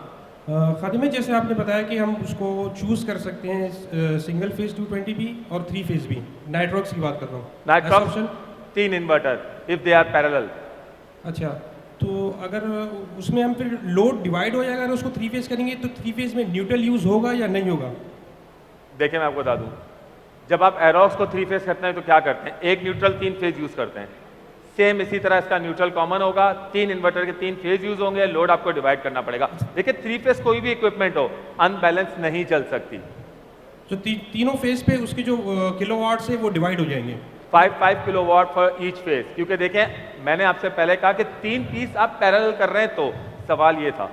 खादिम भाई, जैसे आपने बताया कि हम उसको चूज़ कर सकते हैं सिंगल फेज 220 भी और 3 फेज भी, नाइट्रॉक्स की बात कर रहा हूँ। Nitrox option? 3 inverter if they are parallel. अच्छा, तो अगर उसमें हम फिर लोड डिवाइड हो जाएगा, अगर उसको 3 फेज करेंगे तो 3 फेज में न्यूट्रल यूज़ होगा या नहीं होगा? देखिए मैं आपको बता दूं, जब आप एरोक्स को 3 फेज करते हैं तो क्या करते हैं, एक न्यूट्रल 3 फेज यूज करते हैं, सेम इसी तरह इसका न्यूट्रल कॉमन होगा, 3 इन्वर्टर के 3 फेज यूज होंगे, लोड आपको डिवाइड करना पड़ेगा। देखिए 3 फेज कोई भी इक्विपमेंट हो अनबैलेंस नहीं चल सकती। तो तीनों फेज पे उसके जो किलोवाट्स है वो डिवाइड हो जाएंगे? 5 किलोवाट फॉर ईच फेज, क्योंकि देखें मैंने आपसे पहले कहा कि 3 पीस आप पैरेलल कर रहे हैं, तो सवाल ये था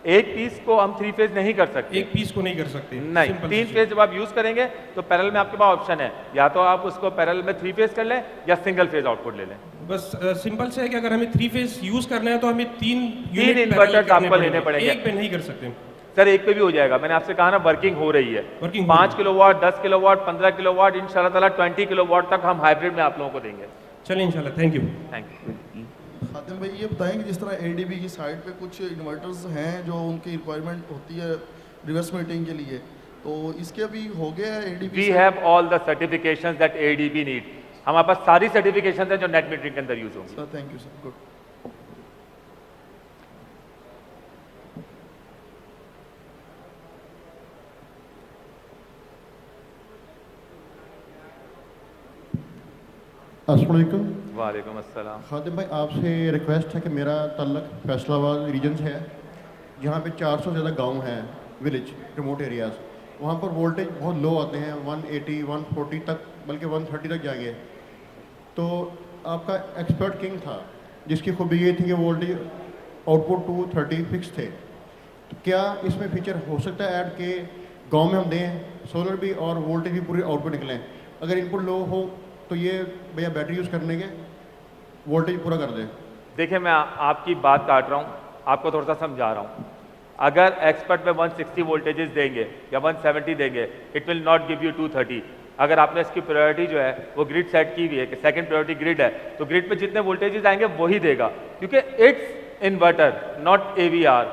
एक पीस को हम 3 फेज नहीं कर सकते, एक पीस को नहीं कर सकते? नहीं, 3 फेज जब आप यूज करेंगे तो पैरेलल में आपके पास ऑप्शन है, या तो आप उसको पैरेलल में 3 फेज कर लें या सिंगल फेज आउटपुट ले लें। बस सिंपल से है कि अगर हमें 3 फेज यूज करना है तो हमें 3 इन्वर्टर्स आपको लेने पड़ेंगे, एक पे नहीं कर सकते। सर एक पे भी हो जाएगा, मैंने आपसे कहा ना वर्किंग हो रही है, 5 किलोवाट, 10 किलोवाट, 15 किलोवाट, इंशाल्लाह ताला 20 किलोवाट तक हम हाइब्रिड में आप लोगों को देंगे। चलिए इंशाल्लाह, thank you. Thank you. Khadim भाई ये बताएंगे, जिस तरह ADB की साइड पे कुछ इन्वर्टर्स हैं जो उनकी रिक्वायरमेंट होती है रिवर्स मीटिंग के लिए, तो इसके भी हो गया है ADB? We have all the certifications that ADB need, हमारे पास सारी सर्टिफिकेशंस हैं जो नेट मीटरिंग के अंदर यूज होंगी। Sir thank you sir, good. अस्सलाम वालेकुम। वालेकुम अस्सलाम। खादिम भाई आपसे रिक्वेस्ट है कि मेरा तल्लक फैसलाबाद रीजन से है, जहाँ पे 400 से ज़्यादा गांव हैं, विलेज, रिमोट एरियाज। वहाँ पर वोल्टेज बहुत लो आते हैं, 180, 140 तक, बल्कि 130 तक जा गए। तो आपका एक्सपर्ट किंग था जिसकी खूबी ये थी कि वोल्टेज आउटपुट 230 फिक्स थे। तो क्या इसमें फीचर हो सकता है ऐड के गांव में हम दें सोलर भी और वोल्टेज भी पूरी आउटपुट निकलें? अगर इनपुट लो हो तो ये भैया बैटरी यूज़ करने के वोल्टेज पूरा कर दें। देखिए मैं आपकी बात काट रहा हूँ, आपको थोड़ा सा समझा रहा हूँ। अगर एक्सपर्ट में 160 वोल्टेजेस देंगे या 170 देंगे, it will not give you 230। अगर आपने इसकी प्रायोरिटी जो है वो ग्रिड सेट की हुई है कि सेकंड प्रायोरिटी ग्रिड है, तो ग्रिड पे जितने वोल्टेजेस आएंगे वही देगा, क्योंकि it's inverter not AVR।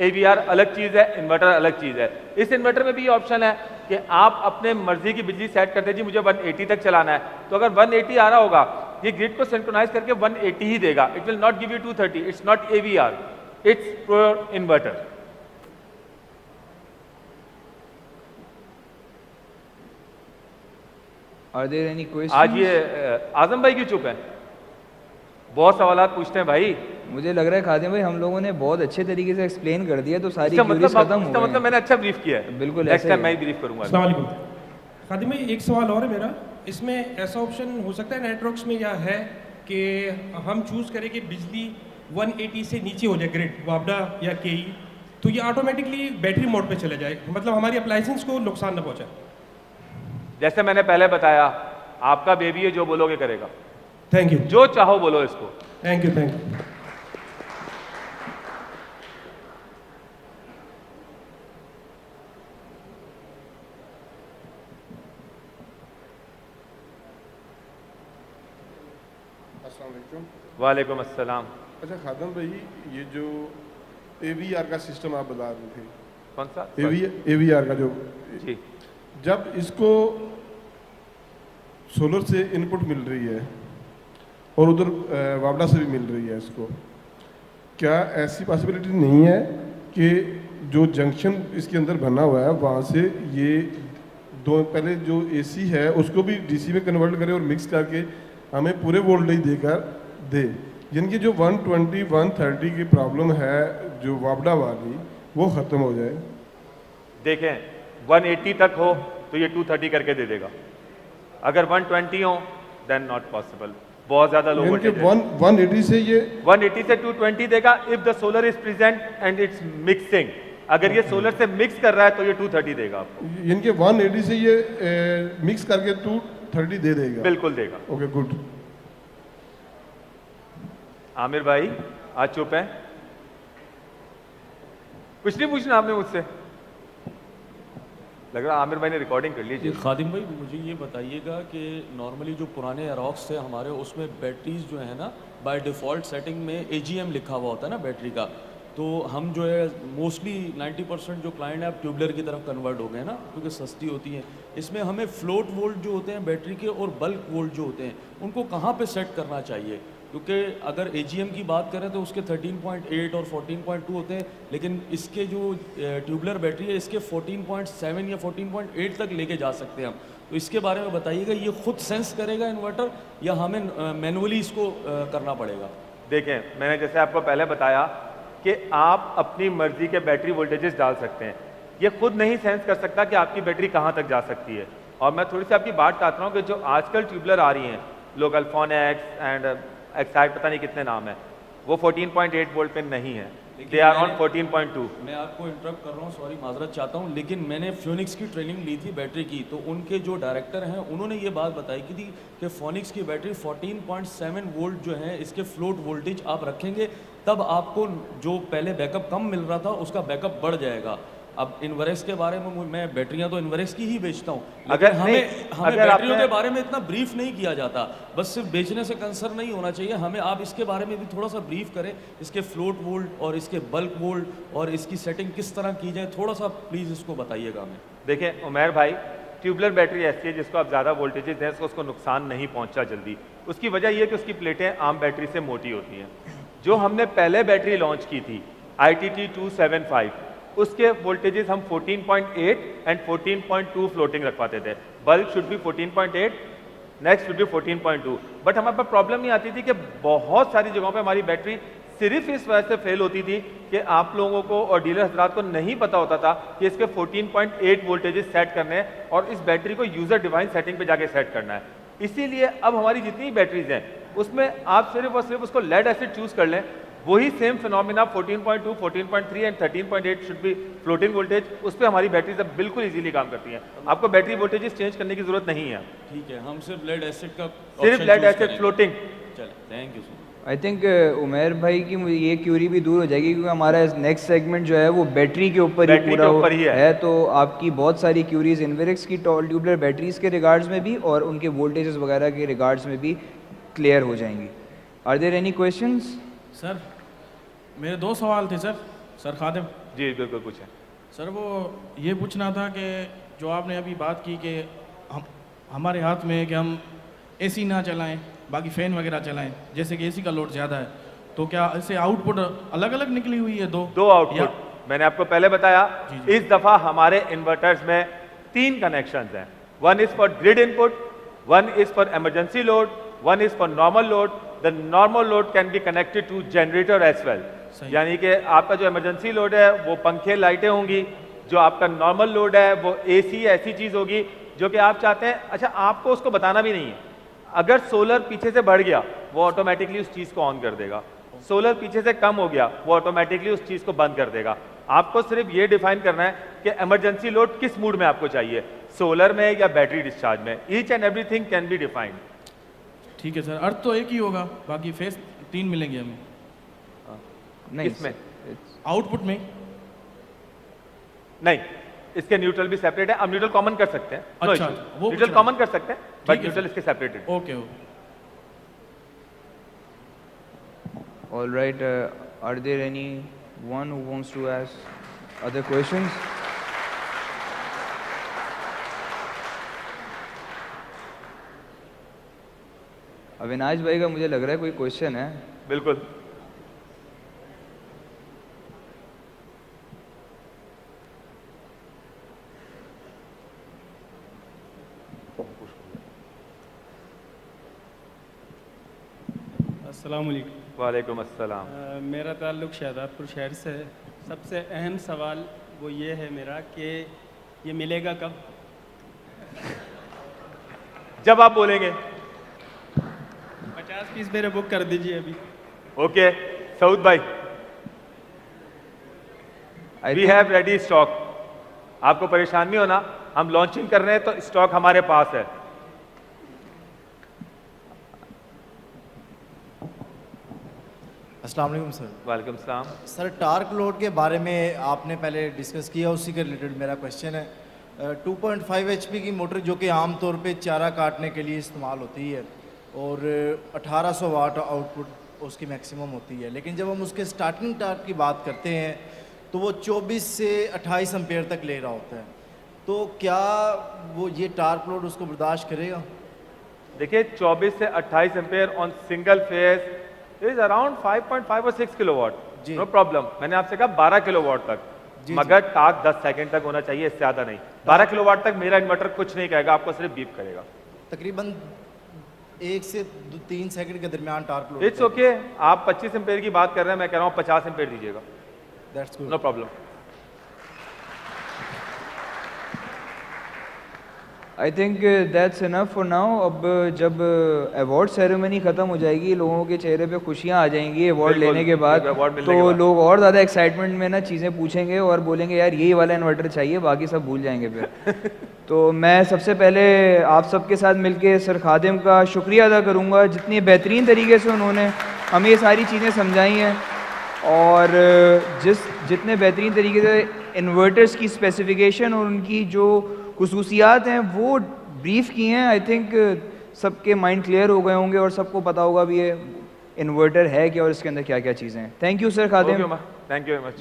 AVR अलग चीज़ है, इन्वर्टर अलग चीज़ है। इस इन्वर्टर में भी ये ऑप्शन है कि आप अपने मर्जी की बिजली सेट करते जी मुझे 180 तक चलाना है, तो अगर 180 आ रहा होगा ये ग्रिड को सिंक्रोनाइज करके 180 ही देगा। It will not give you 230। It's not AVR, it's pure inverter. Are there any questions? आज ये आजम भाई क्यों चुप है? बहुत सवालात पूछते हैं भाई। मुझे लग रहा है खादिम भाई हम लोगों ने बहुत अच्छे तरीके से एक्सप्लेन कर दिया, तो सारी इसका क्यूरीज खत्म हो इसका गई मतलब मैंने अच्छा ब्रीफ किया है। बिल्कुल नेक्स्ट ऐसे टाइम ही मैं है। ही ब्रीफ करूंगा। अस्सलाम वालेकुम। खादिम भाई एक सवाल और है मेरा, इसमें ऐसा ऑप्शन हो सकता है नेटवर्क्स में या है कि हम चूज़ करें कि बिजली 180 से नीचे हो जाए ग्रिड वापडा या KE, तो ये ऑटोमेटिकली बैटरी मोड पे चले जाए, मतलब हमारी अप्लायंसेस को नुकसान न पहुंचाए। जैसे मैंने पहले बताया, आपका बेबी है, जो बोलोगे करेगा। Thank you. जो चाहो बोलो इसको। Thank you, thank you. अस्सलाम वालेकुम। वालेकुम अस्सलाम। अच्छा खादम भाई, ये जो AVR का सिस्टम आप बता रहे थे, कौन सा? AVR का जो जी, जब इसको सोलर से इनपुट मिल रही है और उधर वापडा से भी मिल रही है इसको, क्या ऐसी पॉसिबिलिटी नहीं है कि जो जंक्शन इसके अंदर बना हुआ है वहाँ से ये दो पहले जो AC है उसको भी DC में कन्वर्ट करे और मिक्स करके हमें पूरे वोल्टेज देकर दे, यानी कि जो 120 130 की प्रॉब्लम है जो वापडा वाली वो ख़त्म हो जाए? देखें 180 तक हो तो ये 230 करके दे देगा। अगर 120 हो देन नॉट पॉसिबल, बहुत ज्यादा लो वोल्टेज है। 180 से ये 180 से 220 देगा if the solar is present and it's mixing. अगर ये सोलर से मिक्स कर रहा है तो ये 230 देगा आपको। यानी कि 180 से ये मिक्स करके 230 दे देगा? बिल्कुल देगा। Okay good. आमिर भाई आज चुप है, कुछ नहीं पूछना आपने मुझसे? लग रहा आमिर भाई ने रिकॉर्डिंग कर ली। जी खादिम भाई मुझे ये बताइएगा कि नॉर्मली जो पुराने एरोक्स थे हमारे, उसमें बैटरीज जो है ना बाय डिफ़ॉल्ट सेटिंग में AGM लिखा हुआ होता है ना बैटरी का, तो हम जो है मोस्टली 90% जो क्लाइंट है आप ट्यूबलर की तरफ कन्वर्ट हो गए ना, क्योंकि सस्ती होती है। इसमें हमें फ्लोट वोल्ट जो होते हैं बैटरी के और बल्क वोल्ट जो होते हैं उनको कहाँ पे सेट करना चाहिए? क्योंकि अगर AGM की बात करें तो उसके 13.8 और 14.2 होते हैं, लेकिन इसके जो ट्यूबलर बैटरी है इसके 14.7 या 14.8 तक लेके जा सकते हैं हम। तो इसके बारे में बताइएगा, ये खुद सेंस करेगा इन्वर्टर या हमें मैनुअली इसको करना पड़ेगा? देखें मैंने जैसे आपको पहले बताया कि आप अपनी मर्जी के बैटरी वोल्टेजेस डाल सकते हैं, ये खुद नहीं सेंस कर सकता कि आपकी बैटरी कहाँ तक जा सकती है। और मैं थोड़ी सी आपकी बात काट रहा हूँ कि जो आजकल ट्यूबलर आ रही हैं लोकल फोनेक्स एंड एक्साइड पता नहीं कितने नाम है, वो 14.8 वोल्ट पे नहीं है, दे आर ऑन 14.2। मैं आपको इंटरप्ट कर रहा हूँ, सॉरी माजरत चाहता हूँ, लेकिन मैंने फ्योनिक्स की ट्रेनिंग ली थी बैटरी की, तो उनके जो डायरेक्टर हैं उन्होंने ये बात बताई कि थी कि फोनिक्स की बैटरी 14.7 वोल्ट जो है इसके फ्लोट वोल्टेज आप रखेंगे तब आपको जो पहले बैकअप कम मिल रहा था उसका बैकअप बढ़ जाएगा। अब इन्वरेक्स के बारे में मैं बैटरियां तो इन्वरेक्स की ही बेचता हूँ, अगर हमें अगर बैटरियों के बारे में इतना ब्रीफ नहीं किया जाता। बस सिर्फ बेचने से कंसर्न नहीं होना चाहिए हमें, आप इसके बारे में भी थोड़ा सा ब्रीफ करें, इसके फ्लोट वोल्ट और इसके बल्क वोल्ट और इसकी सेटिंग किस तरह की जाए, थोड़ा सा प्लीज़ इसको बताइएगा हमें। देखें उमैर भाई, ट्यूबलर बैटरी ऐसी है जिसको आप ज़्यादा वोल्टेजेस दें तो उसको नुकसान नहीं पहुंचा जल्दी। उसकी वजह यह है कि उसकी प्लेटें आम बैटरी से मोटी होती हैं। जो हमने पहले बैटरी लॉन्च की थी ITT 275, उसके वोल्टेजेस हम 14.8 एंड 14.2 फ्लोटिंग रखवाते थे। Bulk should be 14.8 next will be 14.2। But हमारे पास प्रॉब्लम ये आती थी कि बहुत सारी जगहों पे हमारी बैटरी सिर्फ इस वजह से फेल होती थी कि आप लोगों को और डीलर हजरात को नहीं पता होता था कि इसके 14.8 वोल्टेजेस सेट करने हैं और इस बैटरी को यूजर डिवाइन सेटिंग पे जाके सेट करना है। इसीलिए अब हमारी जितनी बैटरीज हैं उसमें आप सिर्फ और सिर्फ उसको लेड एसिड चूज कर लें, वही same phenomena 14.2, 14.3 and 13.8 should be floating voltage, उस पर हमारी बैटरीज अब बिल्कुल इजीली काम करती हैं। आपको बैटरी वोल्टेजेस चेंज करने की जरूरत नहीं है। ठीक है, हम सिर्फ लेड एसिड का सिर्फ लेड एसिड फ्लोटिंग। चलो, thank you sir. I think Umer भाई की ये क्यूरी भी दूर हो जाएगी क्योंकि हमारा नेक्स्ट सेगमेंट जो है वो बैटरी के ऊपर ही पूरा है। तो आपकी बहुत सारी क्यूरीज इन्वेरिक्स की ट्यूबुलर बैटरीज के रिगार्ड्स में भी और उनके वोल्टेजेस वगैरह के रिगार्ड्स में भी क्लियर हो जाएंगी। Are there any questions? Sir मेरे दो सवाल थे सर खादिम। जी बिल्कुल पूछें सर। वो ये पूछना था कि जो आपने अभी बात की कि हमारे हाथ में है कि हम एसी ना चलाएं, बाकी फ़ैन वगैरह चलाएं, जैसे कि एसी का लोड ज़्यादा है, तो क्या इससे आउटपुट अलग अलग निकली हुई है? दो आउटपुट मैंने आपको पहले बताया। इस दफ़ा हमारे इन्वर्टर्स में 3 कनेक्शंस हैं। One is for grid input, one is for emergency load, one is for normal load. The normal load can be connected to generator as well, यानी कि आपका जो इमरजेंसी लोड है वो पंखे लाइटें होंगी, जो आपका नॉर्मल लोड है वो एसी ऐसी चीज़ होगी जो कि आप चाहते हैं। अच्छा, आपको उसको बताना भी नहीं है, अगर सोलर पीछे से बढ़ गया वो ऑटोमेटिकली उस चीज़ को ऑन कर देगा, सोलर पीछे से कम हो गया वो ऑटोमेटिकली उस चीज़ को बंद कर देगा। आपको सिर्फ ये डिफाइन करना है कि इमरजेंसी लोड किस मूड में आपको चाहिए, सोलर में या बैटरी डिस्चार्ज में। Each and everything can be defined. ठीक है सर, अर्थ तो एक ही होगा, बाकी फेस 3 मिलेंगे हमें। नहीं, इसमें आउटपुट में नहीं, इसके न्यूट्रल भी सेपरेट है। आप न्यूट्रल कॉमन कर सकते हैं। अच्छा, वो न्यूट्रल कॉमन कर सकते हैं बट न्यूट्रल इसके separated. Okay All right, are there anyone who wants to ask other questions? Avinash भाई का मुझे लग रहा है कोई क्वेश्चन है। बिल्कुल। अस्सलाम वालेकुम। वालेकुम अस्सलाम। मेरा ताल्लुक़ शहजादपुर शहर से है। सबसे अहम सवाल वो ये है मेरा कि ये मिलेगा कब? जब आप बोलेंगे। 50 पीस मेरे बुक कर दीजिए अभी। ओके सऊद भाई, वी हैव रेडी स्टॉक। आपको परेशान नहीं होना, हम लॉन्चिंग कर रहे हैं तो स्टॉक हमारे पास है। अस्सलाम वालेकुम सर। वालेकुम सलाम। सर टार्क लोड के बारे में आपने पहले डिस्कस किया, उसी के रिलेटेड मेरा क्वेश्चन है। 2.5 HP की मोटर जो कि आम तौर पे चारा काटने के लिए इस्तेमाल होती है और 1800 वाट आउटपुट उसकी मैक्सिमम होती है, लेकिन जब हम उसके स्टार्टिंग टार्क की बात करते हैं तो वो 24 से 28 एम्पेयर तक ले रहा होता है, तो क्या वो ये टार्क लोड उसको बर्दाश्त करेगा? देखिए 24 से 28 ampere on single phase is around 5.5 और 6 किलोवाट, नो प्रॉब्लम। मैंने आपसे कहा 12 किलोवाट तक, मगर टार्क 10 सेकंड तक होना चाहिए, इससे ज़्यादा नहीं। 12 किलोवाट तक मेरा इन्वर्टर कुछ नहीं कहेगा, आपको सिर्फ बीप करेगा। तकरीबन 1 से 3 सेकंड के दरमियान टार्क लोड। It's okay. आप 25 एम्पेयर की बात कर रहे हैं, मैं कह रहा हूँ 50 एम्पेयर दीजिएगा। That's good, no problem. I think that's enough for now. अब जब अवार्ड सेरेमनी ख़त्म हो जाएगी, लोगों के चेहरे पे खुशियाँ आ जाएंगी अवार्ड लेने के बाद, तो लोग और ज़्यादा एक्साइटमेंट में ना चीज़ें पूछेंगे और बोलेंगे यार यही वाला इन्वर्टर चाहिए, बाकी सब भूल जाएंगे फिर। तो मैं सबसे पहले आप सबके साथ मिलके सर खादिम का शुक्रिया अदा करूँगा, जितनी बेहतरीन तरीके से उन्होंने हमें ये सारी चीज़ें समझाई हैं और जितने बेहतरीन तरीके से इन्वर्टर्स की स्पेसिफिकेशन और उनकी जो खुसूसियात हैं वो ब्रीफ की हैं। आई थिंक सबके माइंड क्लियर हो गए होंगे और सबको पता होगा भी ये इन्वर्टर है क्या और इसके अंदर क्या क्या चीज़ें हैं। Thank you sir Khadim. Thank you very much.